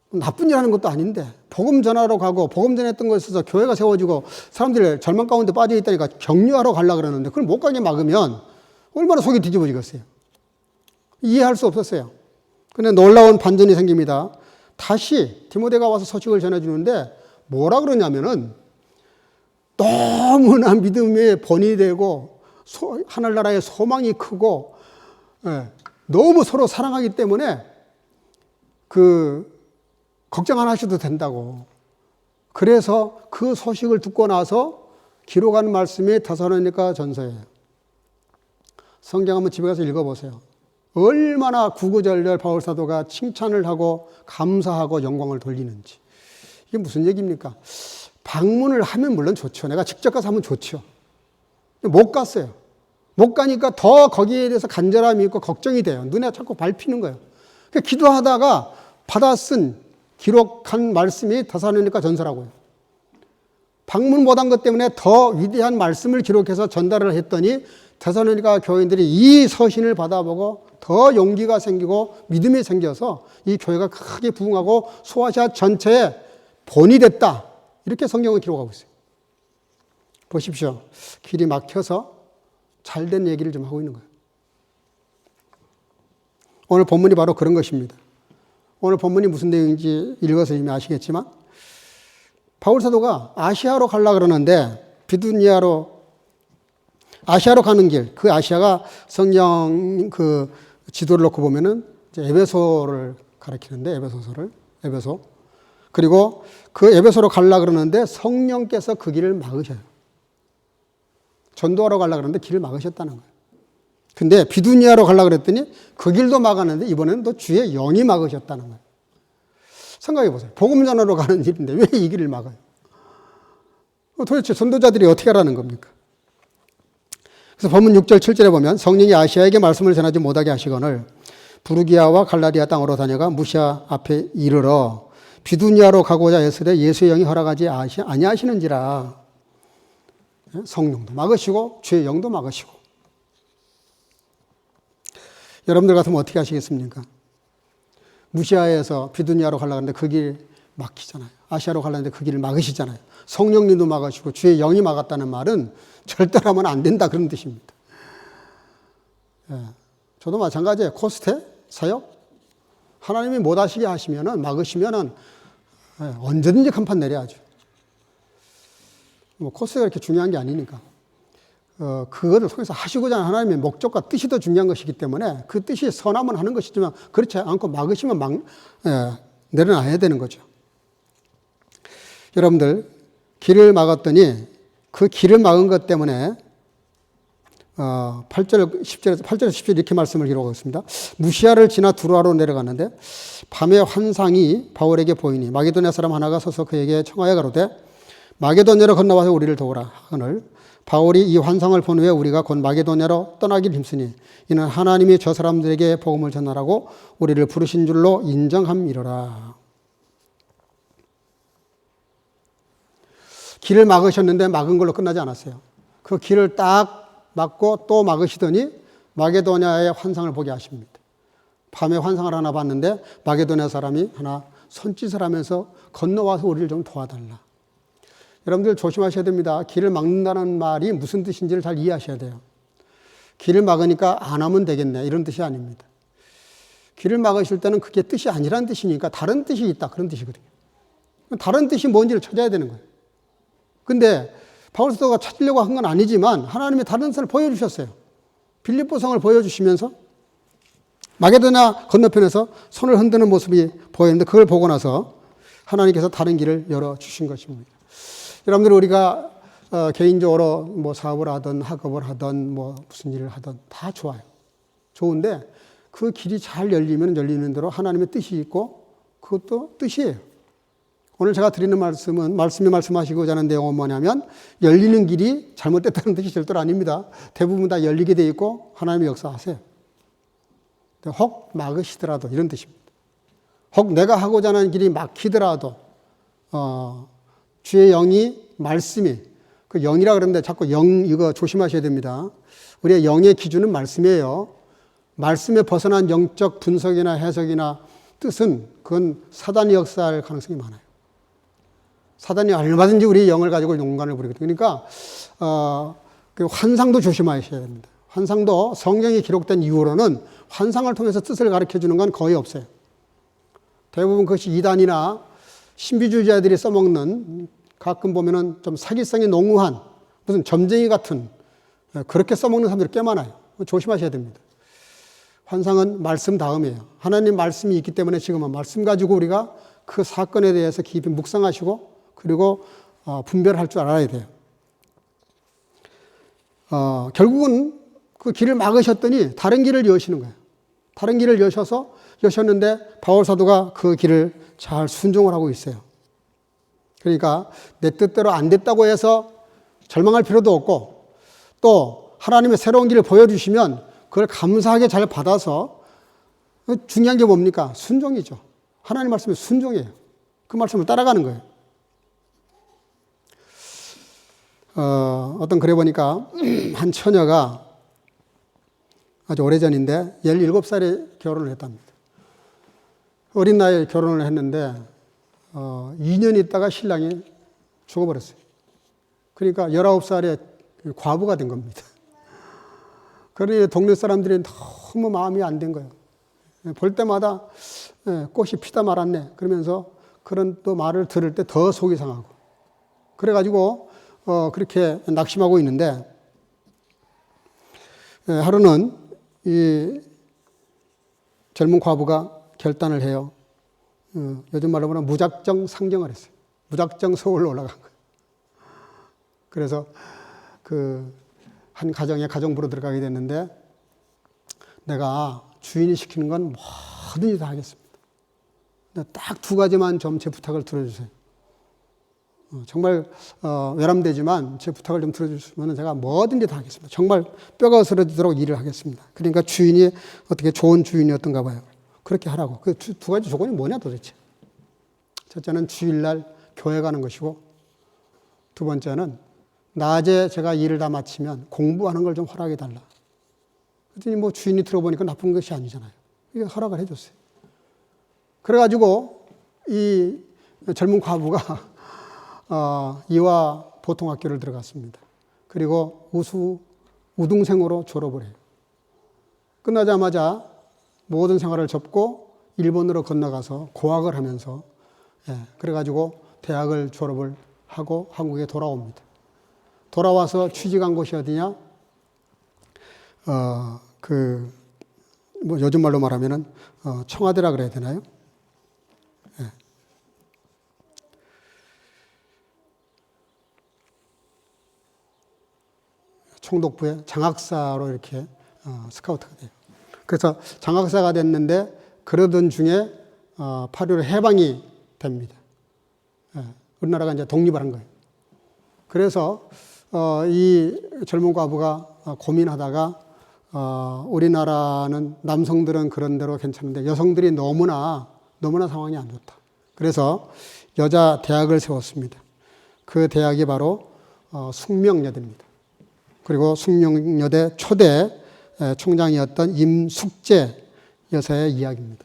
A: 나쁜 일 하는 것도 아닌데 복음 전하러 가고 복음 전했던 것에 있어서 교회가 세워지고 사람들이 절망 가운데 빠져 있다니까 격려하러 가려고 그러는데 그걸 못 가게 막으면 얼마나 속이 뒤집어지겠어요. 이해할 수 없었어요. 근데 놀라운 반전이 생깁니다. 다시 디모데가 와서 소식을 전해주는데 뭐라 그러냐면은 너무나 믿음의 본이 되고 하늘나라의 소망이 크고 너무 서로 사랑하기 때문에 걱정 안 하셔도 된다고. 그래서 그 소식을 듣고 나서 기록한 말씀이 데살로니가 전서예요. 성경 한번 집에 가서 읽어보세요. 얼마나 구구절절 바울 사도가 칭찬을 하고 감사하고 영광을 돌리는지. 이게 무슨 얘기입니까? 방문을 하면 물론 좋죠. 내가 직접 가서 하면 좋죠. 못 갔어요. 못 가니까 더 거기에 대해서 간절함이 있고 걱정이 돼요. 눈에 자꾸 밟히는 거예요. 그러니까 기도하다가 받아 쓴 기록한 말씀이 데살로니가 전서라고요. 방문 못한 것 때문에 더 위대한 말씀을 기록해서 전달을 했더니 데살로니가 교인들이 이 서신을 받아보고 더 용기가 생기고 믿음이 생겨서 이 교회가 크게 부흥하고 소아시아 전체에 본이 됐다. 이렇게 성경을 기록하고 있어요. 보십시오. 길이 막혀서 잘된 얘기를 좀 하고 있는 거예요. 오늘 본문이 바로 그런 것입니다. 오늘 본문이 무슨 내용인지 읽어서 이미 아시겠지만 바울 사도가 아시아로 가려고 그러는데 비두니아로 아시아로 가는 길, 그 아시아가 성경 지도를 놓고 보면은 에베소를 가리키는데 에베소. 그리고 그 에베소로 가려고 그러는데 성령께서 그 길을 막으셔요. 전도하러 가려고 그러는데 길을 막으셨다는 거예요. 근데 비두니아로 가려고 그랬더니 그 길도 막았는데 이번에는 또 주의 영이 막으셨다는 거예요. 생각해 보세요. 복음 전하러 가는 길인데 왜 이 길을 막아요? 도대체 전도자들이 어떻게 하라는 겁니까? 그래서 본문 6절 7절에 보면 성령이 아시아에게 말씀을 전하지 못하게 하시거늘 부르기아와 갈라디아 땅으로 다녀가 무시아 앞에 이르러 비두니아로 가고자 했으되 예수의 영이 허락하지 아니하시는지라. 성령도 막으시고 주의 영도 막으시고. 여러분들 같으면 어떻게 하시겠습니까? 무시아에서 비두니아로 가려고 하는데 그 길 막히잖아요. 아시아로 가려고 하는데 그 길을 막으시잖아요. 성령님도 막으시고 주의 영이 막았다는 말은 절대로 하면 안 된다 그런 뜻입니다. 저도 마찬가지예요. 코스태, 사역. 하나님이 못하시게 하시면은 막으시면은 언제든지 간판 내려야죠. 뭐 코스가 그렇게 중요한 게 아니니까. 그거를 통해서 하시고자 하는 하나님의 목적과 뜻이 더 중요한 것이기 때문에 그 뜻이 선하면 하는 것이지만 그렇지 않고 막으시면 내려놔야 되는 거죠. 여러분들 길을 막았더니 그 길을 막은 것 때문에 8절, 10절 이렇게 말씀을 기록하고 있습니다. 무시아를 지나 두로아로 내려갔는데 밤에 환상이 바울에게 보이니 마게도냐 사람 하나가 서서 그에게 청하여 가로되 마게도냐로 건너와서 우리를 도우라 하거늘 바울이 이 환상을 본 후에 우리가 곧 마게도냐로 떠나길 힘쓰니 이는 하나님이 저 사람들에게 복음을 전하라고 우리를 부르신 줄로 인정함이로라. 길을 막으셨는데 막은 걸로 끝나지 않았어요. 그 길을 딱 막고 또 막으시더니 마게도냐의 환상을 보게 하십니다. 밤에 환상을 하나 봤는데 마게도냐 사람이 하나 손짓을 하면서 건너와서 우리를 좀 도와달라. 여러분들 조심하셔야 됩니다. 길을 막는다는 말이 무슨 뜻인지를 잘 이해하셔야 돼요. 길을 막으니까 안 하면 되겠네 이런 뜻이 아닙니다. 길을 막으실 때는 그게 뜻이 아니라는 뜻이니까 다른 뜻이 있다 그런 뜻이거든요. 다른 뜻이 뭔지를 찾아야 되는 거예요. 근데 바울 사도가 찾으려고 한 건 아니지만 하나님이 다른 뜻을 보여주셨어요. 빌립보 성을 보여주시면서 마게도나 건너편에서 손을 흔드는 모습이 보였는데 그걸 보고 나서 하나님께서 다른 길을 열어주신 것입니다. 여러분들 우리가 개인적으로 뭐 사업을 하든 학업을 하든 뭐 무슨 일을 하든 다 좋아요. 좋은데 그 길이 잘 열리면 열리는 대로 하나님의 뜻이 있고 그것도 뜻이에요. 오늘 제가 드리는 말씀은 말씀이 말씀하시고자 하는 내용은 뭐냐면 열리는 길이 잘못됐다는 뜻이 절대로 아닙니다. 대부분 다 열리게 돼 있고 하나님이 역사하세요. 혹 막으시더라도 이런 뜻입니다. 혹 내가 하고자 하는 길이 막히더라도 주의 영이 말씀이 그 영이라 그러는데 자꾸 영 이거 조심하셔야 됩니다. 우리의 영의 기준은 말씀이에요. 말씀에 벗어난 영적 분석이나 해석이나 뜻은 그건 사단이 역사할 가능성이 많아요. 사단이 얼마든지 우리의 영을 가지고 용간을 부리거든요. 그러니까 그 환상도 조심하셔야 됩니다. 환상도 성경이 기록된 이후로는 환상을 통해서 뜻을 가르쳐 주는 건 거의 없어요. 대부분 그것이 이단이나 신비주의자들이 써먹는 가끔 보면은 좀 사기성이 농후한 무슨 점쟁이 같은 그렇게 써먹는 사람들이 꽤 많아요. 조심하셔야 됩니다. 환상은 말씀 다음이에요. 하나님 말씀이 있기 때문에 지금은 말씀 가지고 우리가 그 사건에 대해서 깊이 묵상하시고 그리고 분별할 줄 알아야 돼요. 결국은 그 길을 막으셨더니 다른 길을 여시는 거예요. 다른 길을 여셨는데 바울 사도가 그 길을 잘 순종을 하고 있어요. 그러니까 내 뜻대로 안 됐다고 해서 절망할 필요도 없고 또 하나님의 새로운 길을 보여주시면 그걸 감사하게 잘 받아서 중요한 게 뭡니까? 순종이죠. 하나님 말씀에 순종이에요. 그 말씀을 따라가는 거예요. 어떤 글에 보니까 한 처녀가 아주 오래전인데 17살에 결혼을 했답니다. 어린 나이에 결혼을 했는데 2년 있다가 신랑이 죽어버렸어요. 그러니까 19살에 과부가 된 겁니다. 그러니 동네 사람들이 너무 마음이 안 된 거예요. 볼 때마다 꽃이 피다 말았네 그러면서 그런 또 말을 들을 때 더 속이 상하고 그래가지고 그렇게 낙심하고 있는데 하루는 이 젊은 과부가 결단을 해요. 요즘 말로 보면 무작정 상경을 했어요. 무작정 서울로 올라간 거예요. 그래서 한 가정에 가정부로 들어가게 됐는데 내가 주인이 시키는 건 뭐든지 다 하겠습니다. 딱 2가지만 좀 제 부탁을 들어주세요. 정말 외람되지만 제 부탁을 좀 들어주시면 제가 뭐든지 다 하겠습니다. 정말 뼈가 으스러지도록 일을 하겠습니다. 그러니까 주인이 어떻게 좋은 주인이었던가 봐요. 그렇게 하라고. 그 2가지 조건이 뭐냐 도대체. 첫째는 주일날 교회 가는 것이고 2번째는 낮에 제가 일을 다 마치면 공부하는 걸 좀 허락해 달라. 그랬더니 뭐 주인이 들어보니까 나쁜 것이 아니잖아요. 이게 허락을 해줬어요. 그래가지고 이 젊은 과부가 이화 보통학교를 들어갔습니다. 그리고 우등생으로 졸업을 해요. 끝나자마자 모든 생활을 접고 일본으로 건너가서 고학을 하면서 그래가지고 대학을 졸업을 하고 한국에 돌아옵니다. 돌아와서 취직한 곳이 어디냐? 뭐 요즘 말로 말하면은 청와대라 그래야 되나요? 총독부의 장학사로 이렇게 스카우트가 돼요. 그래서 장학사가 됐는데 그러던 중에 8.15 해방이 됩니다. 우리나라가 이제 독립을 한 거예요. 그래서 이 젊은 과부가 고민하다가 우리나라는 남성들은 그런 대로 괜찮은데 여성들이 너무나 상황이 안 좋다. 그래서 여자 대학을 세웠습니다. 그 대학이 바로 숙명여대입니다. 그리고 숙명여대 초대 총장이었던 임숙재 여사의 이야기입니다.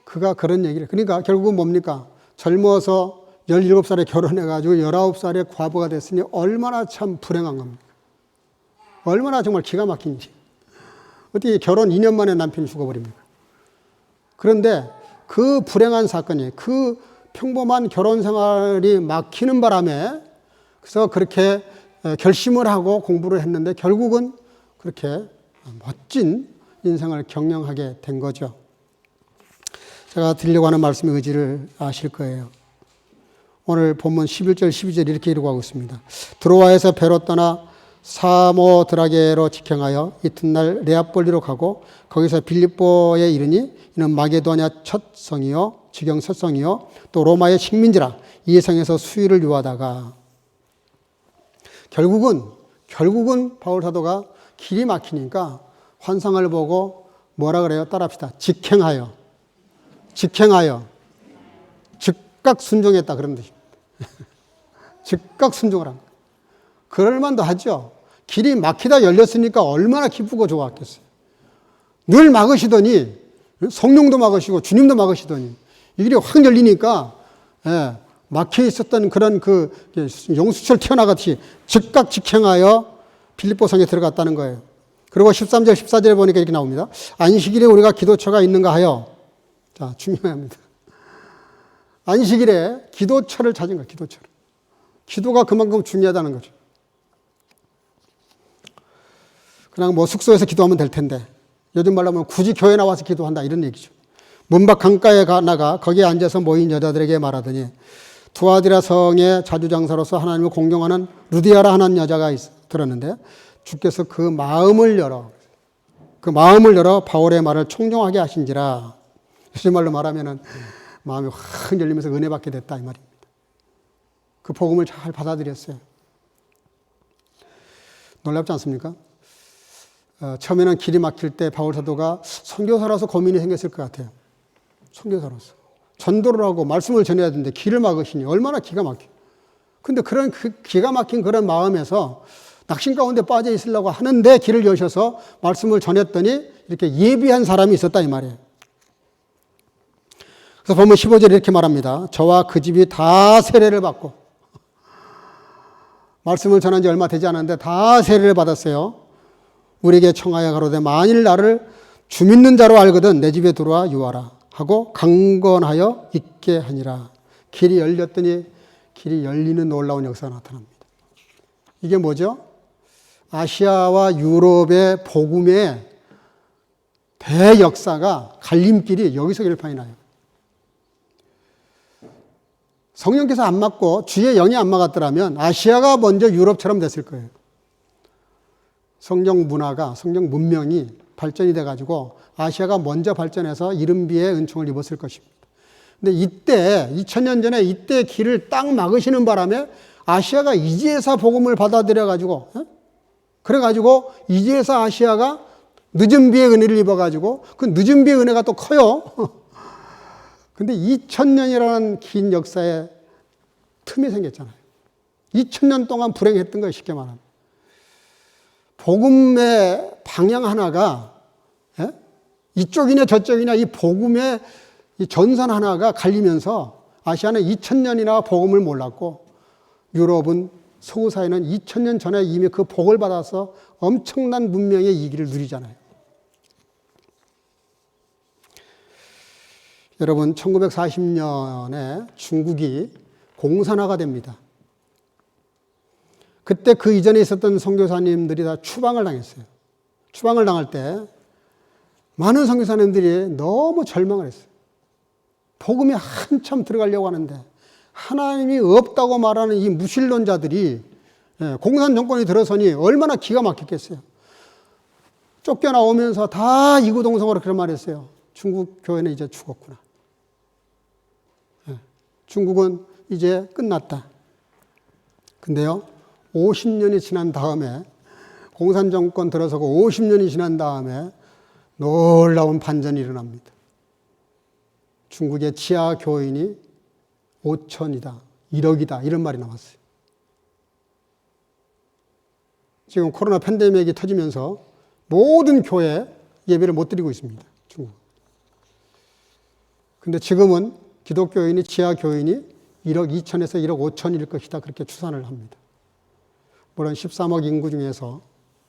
A: 그가 그런 얘기를, 그러니까 결국은 뭡니까? 젊어서 17살에 결혼해가지고 19살에 과부가 됐으니 얼마나 참 불행한 겁니까? 얼마나 정말 기가 막힌지. 어떻게 결혼 2년 만에 남편이 죽어버립니까? 그런데 그 불행한 사건이, 그 평범한 결혼 생활이 막히는 바람에 그래서 그렇게 결심을 하고 공부를 했는데 결국은 그렇게 멋진 인생을 경영하게 된 거죠. 제가 드리려고 하는 말씀의 의지를 아실 거예요. 오늘 본문 11절, 12절 이렇게 기록하고 있습니다. 드로아에서 배로 떠나 사모드라게로 직행하여 이튿날 네아폴리로 가고 거기서 빌립보에 이르니 이는 마게도냐 첫 성이요 지경 첫 성이요 또 로마의 식민지라 이 성에서 수유를 유하다가 결국은 바울 사도가 길이 막히니까 환상을 보고 뭐라 그래요? 따라합시다. 직행하여 즉각 순종했다 그런 뜻입니다. 즉각 순종을 한 거예요. 그럴 만도 하죠. 길이 막히다 열렸으니까 얼마나 기쁘고 좋았겠어요. 늘 막으시더니 성령도 막으시고 주님도 막으시더니 이 길이 확 열리니까 막혀 있었던 그런 그 용수철 튀어나가듯이 즉각 직행하여 빌립보 성에 들어갔다는 거예요. 그리고 13절 14절에 보니까 이렇게 나옵니다. 안식일에 우리가 기도처가 있는가 하여, 자 중요합니다. 안식일에 기도처를 찾은 거예요. 기도처를. 기도가 그만큼 중요하다는 거죠. 그냥 뭐 숙소에서 기도하면 될 텐데 요즘 말로 하면 굳이 교회 나와서 기도한다 이런 얘기죠. 문밖 강가에 나가 거기에 앉아서 모인 여자들에게 말하더니 두아디라 성의 자주장사로서 하나님을 공경하는 루디아라 하는 여자가 들었는데 주께서 그 마음을 열어 바울의 말을 총종하게 하신지라. 요즘 말로 말하면은 마음이 확 열리면서 은혜 받게 됐다 이 말입니다. 그 복음을 잘 받아들였어요. 놀랍지 않습니까? 처음에는 길이 막힐 때 바울 사도가 선교사라서 고민이 생겼을 것 같아요. 선교사로서 전도를 하고 말씀을 전해야 되는데 길을 막으시니 얼마나 기가 막혀. 근데 그런 기가 막힌 그런 마음에서 낙심 가운데 빠져 있으려고 하는데 길을 여셔서 말씀을 전했더니 이렇게 예비한 사람이 있었다 이 말이에요. 그래서 보면 15절에 이렇게 말합니다. 저와 그 집이 다 세례를 받고, 말씀을 전한 지 얼마 되지 않았는데 다 세례를 받았어요. 우리에게 청하여 가로되 만일 나를 주 믿는 자로 알거든 내 집에 들어와 유하라 하고 강건하여 있게 하니라. 길이 열렸더니 길이 열리는 놀라운 역사가 나타납니다. 이게 뭐죠? 아시아와 유럽의 복음의 대역사가 갈림길이 여기서 결판이 나요. 성령께서 안 막고 주의 영이 안 막았더라면 아시아가 먼저 유럽처럼 됐을 거예요. 성령 문화가, 성령 문명이 발전이 돼가지고 아시아가 먼저 발전해서 이른비의 은총을 입었을 것입니다. 근데 이때 2000년 전에 이때 길을 딱 막으시는 바람에 아시아가 이제서 복음을 받아들여가지고 그래가지고 이제서 아시아가 늦은 비의 은혜를 입어가지고 그 늦은 비의 은혜가 또 커요. 근데 2000년이라는 긴 역사에 틈이 생겼잖아요. 2000년 동안 불행했던 거예요. 쉽게 말하면. 복음의 방향 하나가 이쪽이냐 저쪽이냐 이 복음의 이 전선 하나가 갈리면서 아시아는 2000년이나 복음을 몰랐고 유럽은 서구사회는 2000년 전에 이미 그 복을 받아서 엄청난 문명의 이기를 누리잖아요. 여러분 1940년에 중국이 공산화가 됩니다. 그때 그 이전에 있었던 선교사님들이 다 추방을 당했어요. 추방을 당할 때 많은 선교사님들이 너무 절망을 했어요. 복음이 한참 들어가려고 하는데 하나님이 없다고 말하는 이 무신론자들이 공산 정권이 들어서니 얼마나 기가 막혔겠어요. 쫓겨나오면서 다 이구동성으로 그런 말을 했어요. 중국 교회는 이제 죽었구나. 중국은 이제 끝났다. 근데요, 50년이 지난 다음에 공산 정권 들어서고 50년이 지난 다음에 놀라운 반전이 일어납니다. 중국의 지하 교인이 5천이다, 1억이다 이런 말이 나왔어요. 지금 코로나 팬데믹이 터지면서 모든 교회 예배를 못 드리고 있습니다. 중국. 근데 지금은 기독교인이 지하 교인이 1억 2천에서 1억 5천일 것이다 그렇게 추산을 합니다. 물론 13억 인구 중에서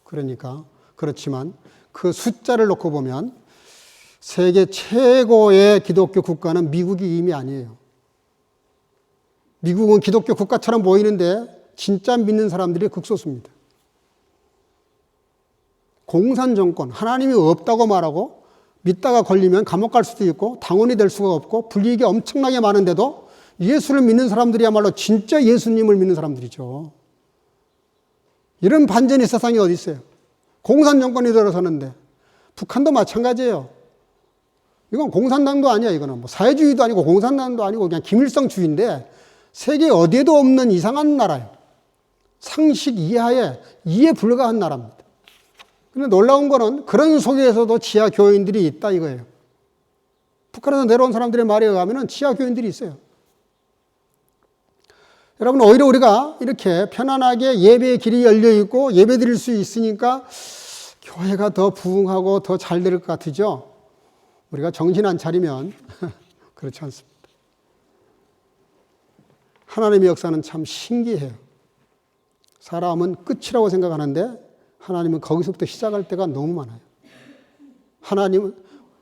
A: 그러니까 그렇지만 그 숫자를 놓고 보면 세계 최고의 기독교 국가는 미국이 이미 아니에요. 미국은 기독교 국가처럼 보이는데 진짜 믿는 사람들이 극소수입니다. 공산정권, 하나님이 없다고 말하고 믿다가 걸리면 감옥 갈 수도 있고 당원이 될 수가 없고 불이익이 엄청나게 많은데도 예수를 믿는 사람들이야말로 진짜 예수님을 믿는 사람들이죠. 이런 반전이 세상에 어디 있어요? 공산정권이 들어서는데 북한도 마찬가지예요. 이건 공산당도 아니야. 이거는 뭐 사회주의도 아니고 공산당도 아니고 그냥 김일성주의인데 세계 어디에도 없는 이상한 나라예요. 상식 이하에 이해 불가한 나라입니다. 근데 놀라운 거는 그런 속에서도 지하 교인들이 있다 이거예요. 북한에서 내려온 사람들의 말에 의하면 지하 교인들이 있어요. 여러분, 오히려 우리가 이렇게 편안하게 예배의 길이 열려 있고 예배 드릴 수 있으니까 교회가 더 부흥하고 더 잘 될 것 같으죠? 우리가 정신 안 차리면 그렇지 않습니다. 하나님의 역사는 참 신기해요. 사람은 끝이라고 생각하는데 하나님은 거기서부터 시작할 때가 너무 많아요.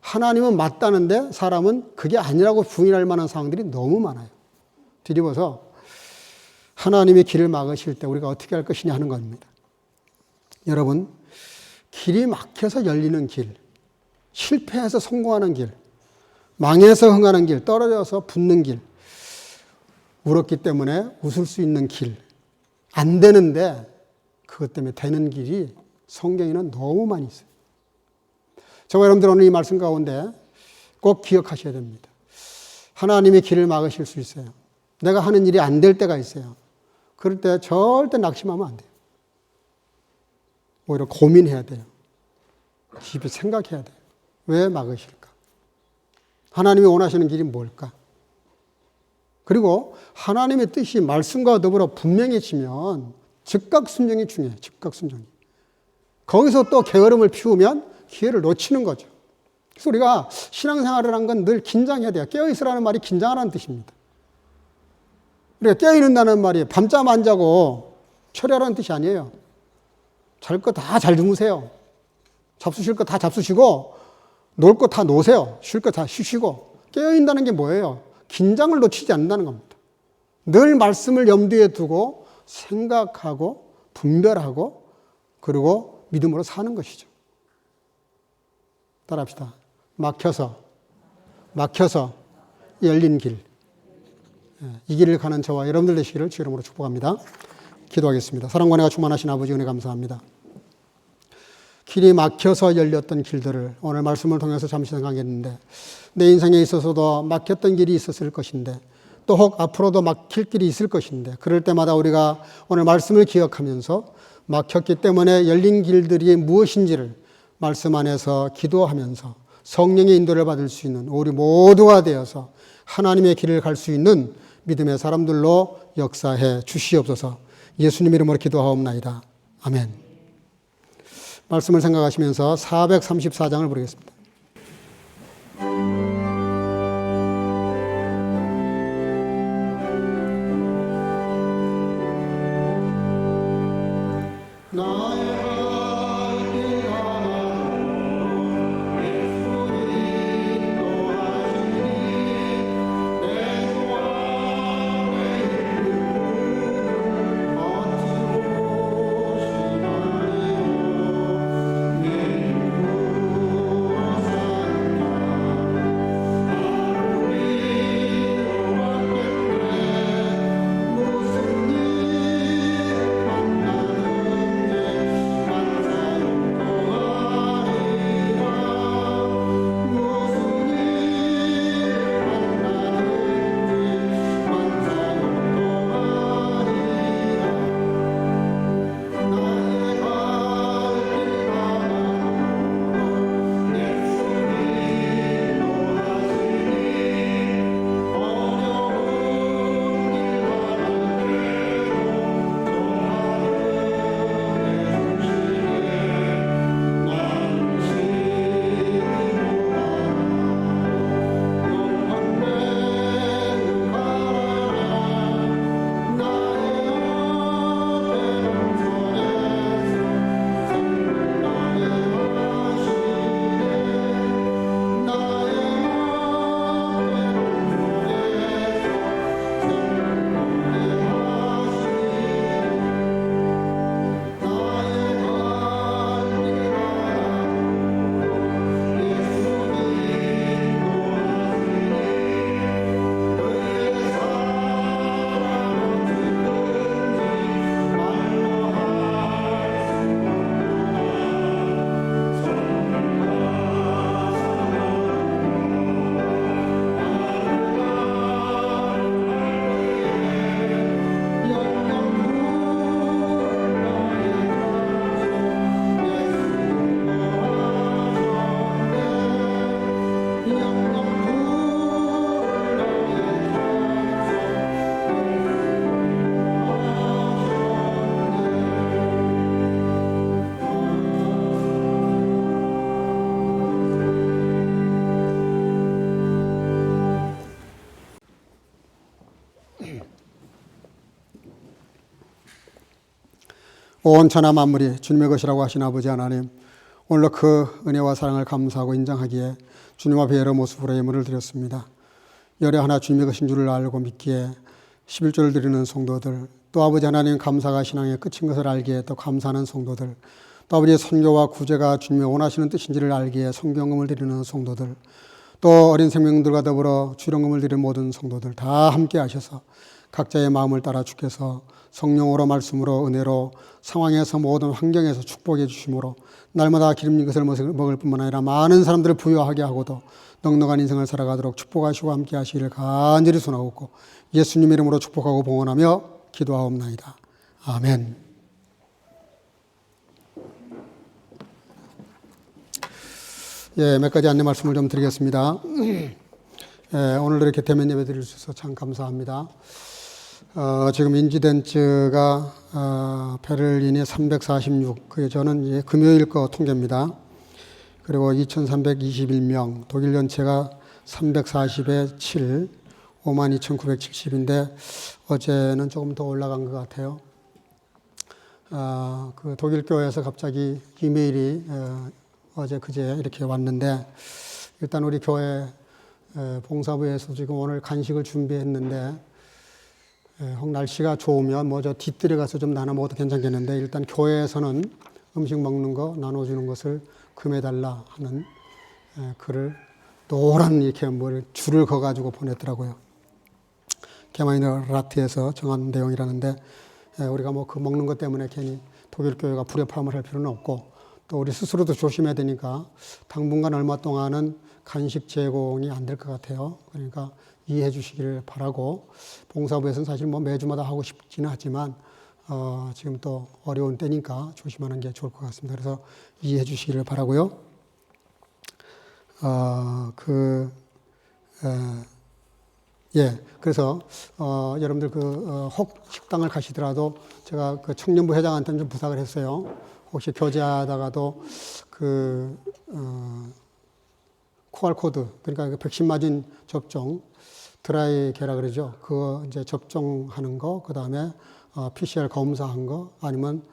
A: 하나님은 맞다는데 사람은 그게 아니라고 부인할 만한 상황들이 너무 많아요. 뒤집어서 하나님의 길을 막으실 때 우리가 어떻게 할 것이냐 하는 겁니다. 여러분, 길이 막혀서 열리는 길, 실패해서 성공하는 길, 망해서 흥하는 길, 떨어져서 붙는 길, 울었기 때문에 웃을 수 있는 길, 안 되는데 그것 때문에 되는 길이 성경에는 너무 많이 있어요. 저와 여러분들 오늘 이 말씀 가운데 꼭 기억하셔야 됩니다. 하나님의 길을 막으실 수 있어요. 내가 하는 일이 안 될 때가 있어요. 그럴 때 절대 낙심하면 안 돼요. 오히려 고민해야 돼요. 깊이 생각해야 돼요. 왜 막으실까? 하나님이 원하시는 길이 뭘까? 그리고 하나님의 뜻이 말씀과 더불어 분명해지면 즉각 순종이 중요해요. 즉각 순종이. 거기서 또 게으름을 피우면 기회를 놓치는 거죠. 그래서 우리가 신앙생활을 한 건 늘 긴장해야 돼요. 깨어있으라는 말이 긴장하라는 뜻입니다. 우리가 깨어있는다는 말이 밤잠 안 자고 철야라는 뜻이 아니에요. 잘 거 다 잘 주무세요. 잡수실 거 다 잡수시고 놀 거 다 놓으세요. 쉴 거 다 쉬시고. 깨어있다는 게 뭐예요? 긴장을 놓치지 않는다는 겁니다. 늘 말씀을 염두에 두고 생각하고 분별하고 그리고 믿음으로 사는 것이죠. 따라합시다. 막혀서 열린 길. 이 길을 가는 저와 여러분들 되시기를 주 이름으로 축복합니다. 기도하겠습니다. 사랑과 은혜가 충만하신 아버지 은혜 감사합니다. 길이 막혀서 열렸던 길들을 오늘 말씀을 통해서 잠시 생각했는데 내 인생에 있어서도 막혔던 길이 있었을 것인데 또 혹 앞으로도 막힐 길이 있을 것인데 그럴 때마다 우리가 오늘 말씀을 기억하면서 막혔기 때문에 열린 길들이 무엇인지를 말씀 안에서 기도하면서 성령의 인도를 받을 수 있는 우리 모두가 되어서 하나님의 길을 갈 수 있는 믿음의 사람들로 역사해 주시옵소서. 예수님 이름으로 기도하옵나이다. 아멘. 말씀을 생각하시면서 434장을 부르겠습니다. 온 천하 만물이 주님의 것이라고 하신 아버지 하나님, 오늘로 그 은혜와 사랑을 감사하고 인정하기에 주님 앞에 여러 모습으로 예물을 드렸습니다. 열의 하나 주님의 것인 줄을 알고 믿기에 11조를 드리는 성도들, 또 아버지 하나님 감사가 신앙의 끝인 것을 알기에 또 감사하는 성도들, 또 아버지의 선교와 구제가 주님의 원하시는 뜻인지를 알기에 성경금을 드리는 성도들, 또 어린 생명들과 더불어 주령금을 드리는 모든 성도들 다 함께 하셔서 각자의 마음을 따라 주께서 성령으로 말씀으로 은혜로 상황에서 모든 환경에서 축복해 주심으로 날마다 기름진 것을 먹을 뿐만 아니라 많은 사람들을 부유하게 하고도 넉넉한 인생을 살아가도록 축복하시고 함께 하시기를 간절히 소원하옵고 예수님 이름으로 축복하고 봉헌하며 기도하옵나이다. 아멘. 예, 몇 가지 안내 말씀을 좀 드리겠습니다. 오늘도 이렇게 대면 예배 드릴 수 있어서 참 감사합니다. 지금 인지덴츠가 베를린이 346, 그게 저는 이제 금요일 거 통계입니다. 그리고 2321명, 독일 전체가 340에 7, 52,970인데 어제는 조금 더 올라간 것 같아요. 그 독일 교회에서 갑자기 이메일이 어제 그제 이렇게 왔는데, 일단 우리 교회 봉사부에서 지금 오늘 간식을 준비했는데 혹 날씨가 좋으면 뭐 저 뒷뜰에 가서 좀 나눠 먹어도 괜찮겠는데, 일단 교회에서는 음식 먹는 거 나눠주는 것을 금해달라 하는 글을 노란 이렇게 뭐 줄을 그어가지고 보냈더라고요. 게마이너 라트에서 정한 내용이라는데, 우리가 뭐 그 먹는 것 때문에 괜히 독일 교회가 불협화음을 할 필요는 없고, 또 우리 스스로도 조심해야 되니까 당분간 얼마 동안은 간식 제공이 안 될 것 같아요. 그러니까 이해해 주시기를 바라고, 봉사부에서는 사실 뭐 매주마다 하고 싶지는 하지만 지금 또 어려운 때니까 조심하는 게 좋을 것 같습니다. 그래서 이해해 주시기를 바라고요. 그래서 여러분들 혹 식당을 가시더라도 제가 그 청년부 회장한테는 좀 부탁을 했어요. 혹시 교제하다가도 QR 코드, 그러니까 그 백신 맞은 접종, 드라이게라 그러죠. 그거 이제 접종하는 거, 그 다음에 PCR 검사한 거, 아니면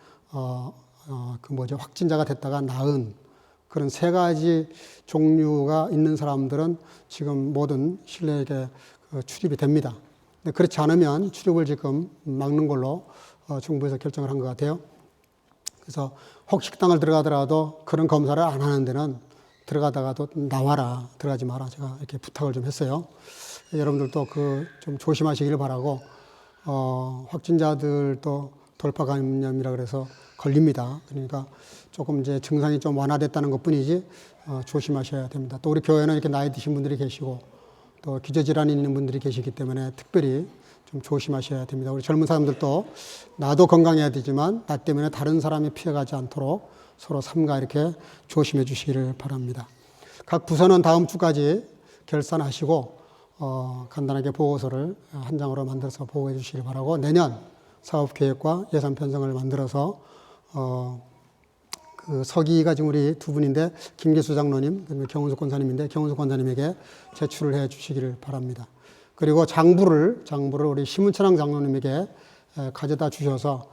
A: 확진자가 됐다가 나은 그런 세 가지 종류가 있는 사람들은 지금 모든 실내에 출입이 됩니다. 근데 그렇지 않으면 출입을 지금 막는 걸로 정부에서 결정을 한 것 같아요. 그래서 혹 식당을 들어가더라도 그런 검사를 안 하는 데는 들어가다가도 나와라, 들어가지 마라, 제가 이렇게 부탁을 좀 했어요. 여러분들도 좀 조심하시기를 바라고, 확진자들도 돌파 감염이라 그래서 걸립니다. 그러니까 조금 이제 증상이 좀 완화됐다는 것 뿐이지 조심하셔야 됩니다. 또 우리 교회는 이렇게 나이 드신 분들이 계시고 또 기저질환이 있는 분들이 계시기 때문에 특별히 좀 조심하셔야 됩니다. 우리 젊은 사람들도 나도 건강해야 되지만 나 때문에 다른 사람이 피해가지 않도록 서로 삼가 이렇게 조심해 주시기를 바랍니다. 각 부서는 다음 주까지 결산하시고 간단하게 보고서를 한 장으로 만들어서 보고해 주시길 바라고, 내년 사업계획과 예산 편성을 만들어서 그 서기가 지금 우리 두 분인데, 김기수 장로님, 그다음에 경은숙 권사님인데 경은숙 권사님에게 제출을 해 주시기를 바랍니다. 그리고 장부를 우리 심은철왕 장로님에게 가져다 주셔서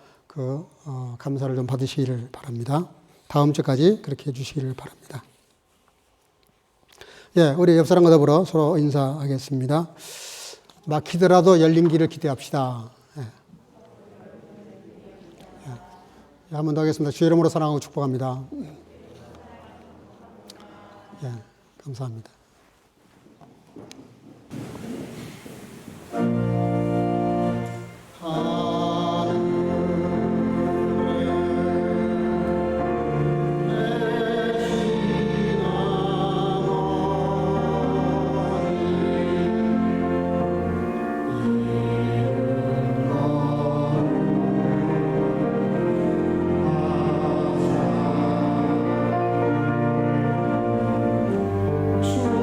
A: 감사를 좀 받으시기를 바랍니다. 다음 주까지 그렇게 해 주시기를 바랍니다. 예, 우리 옆 사람과 더불어 서로 인사하겠습니다. 막히더라도 열린 길을 기대합시다. 한 번 더 하겠습니다. 주의 이름으로 사랑하고 축복합니다. 예, 감사합니다.
B: 주여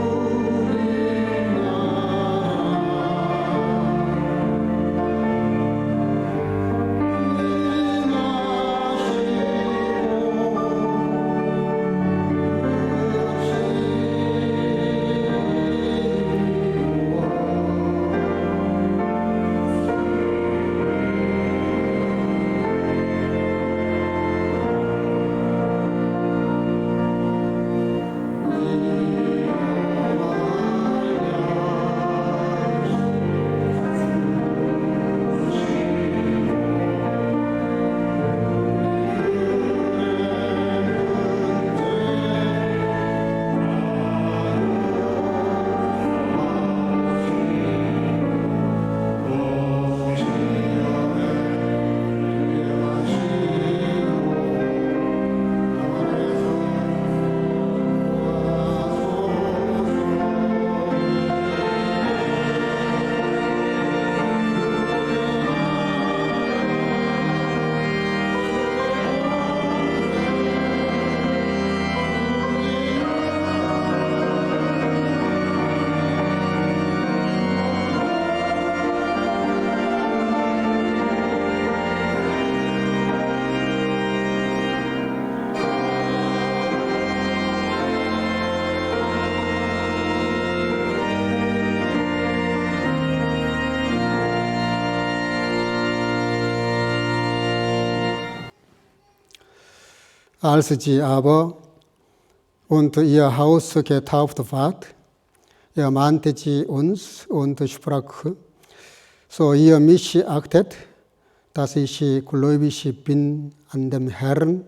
A: als sie aber und ihr Haus getauft ward, ermahnte sie uns und sprach, so ihr mich achtet, dass ich gläubig bin an dem Herrn,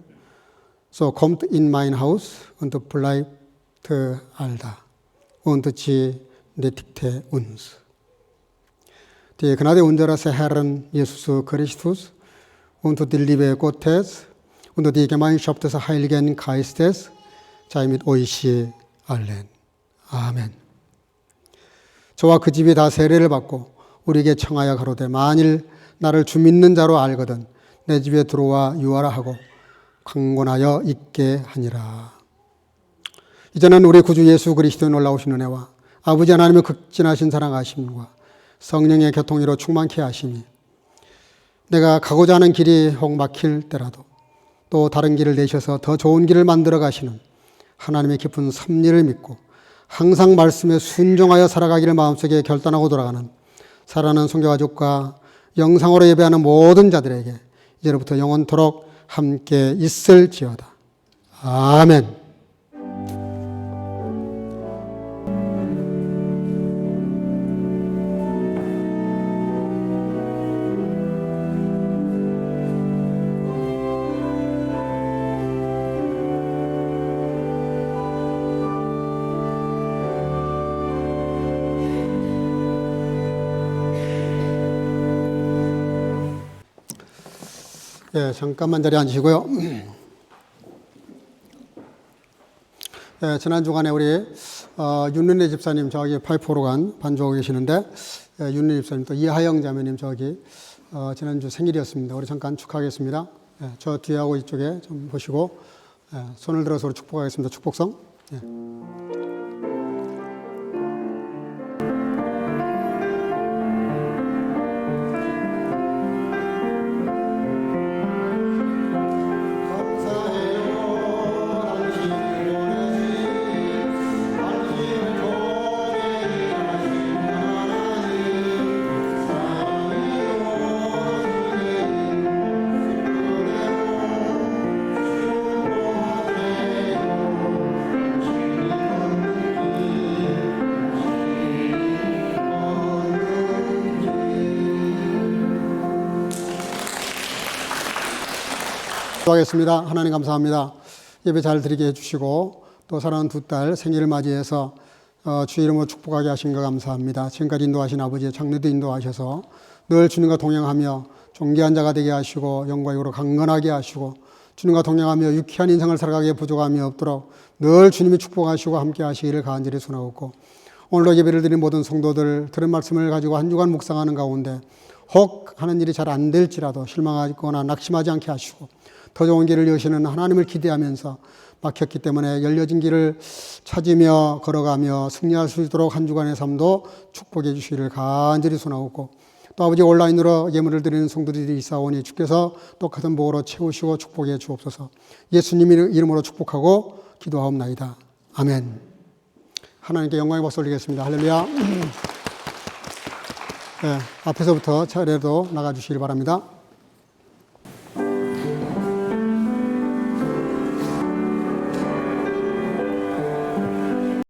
A: so kommt in mein Haus und bleibt allda. Und sie nötigte uns. Die Gnade unseres Herrn Jesus Christus und die Liebe Gottes und die Gemeinschaft des Heiligen Geistes sei mit euch allen. 아멘. 저와 그 집이 다 세례를 받고 우리에게 청하여 가로되 만일 나를 주 믿는 자로 알거든 내 집에 들어와 유하라 하고 강권하여 있게 하니라. 이제는 우리 구주 예수 그리스도의 놀라우신 은혜와 아버지 하나님의 극진하신 사랑하심과 성령의 교통으로 충만케 하심이 내가 가고자 하는 길이 혹 막힐 때라도 또 다른 길을 내셔서 더 좋은 길을 만들어 가시는 하나님의 깊은 섭리를 믿고 항상 말씀에 순종하여 살아가기를 마음속에 결단하고 돌아가는 사랑하는 성교가족과 영상으로 예배하는 모든 자들에게 이제로부터 영원토록 함께 있을지어다. 아멘. 예, 잠깐만 자리에 앉으시고요. 예, 지난 주간에 우리 윤은혜 집사님 저기 파이프오르간 반주하고 계시는데 윤은혜 집사님 또 이하영 자매님 저기 지난주 생일이었습니다. 우리 잠깐 축하하겠습니다. 예, 저 뒤하고 이쪽에 좀 보시고 손을 들어서 우리 축복하겠습니다. 축복성. 예. 기도하겠습니다. 하나님 감사합니다. 예배 잘 드리게 해주시고 또 사랑하는 두 딸 생일을 맞이해서 주의 이름으로 축복하게 하신 거 감사합니다. 지금까지 인도하신 아버지의 장래도 인도하셔서 늘 주님과 동행하며 존귀한 자가 되게 하시고 영광으로 강건하게 하시고 주님과 동행하며 유쾌한 인생을 살아가기에 부족함이 없도록 늘 주님이 축복하시고 함께 하시기를 간절히 소원하옵고 오늘도 예배를 드린 모든 성도들 들은 말씀을 가지고 한 주간 묵상하는 가운데 혹 하는 일이 잘 안 될지라도 실망하거나 낙심하지 않게 하시고 더 좋은 길을 여시는 하나님을 기대하면서 막혔기 때문에 열려진 길을 찾으며 걸어가며 승리할 수 있도록 한 주간의 삶도 축복해 주시기를 간절히 소원하옵고 또 아버지 온라인으로 예물을 드리는 성도들이 있사오니 주께서 똑같은 복으로 채우시고 축복해 주옵소서. 예수님 이름으로 축복하고 기도하옵나이다. 아멘. 하나님께 영광의 박수 올리겠습니다. 할렐루야. 네, 앞에서부터 차례로 나가주시길 바랍니다.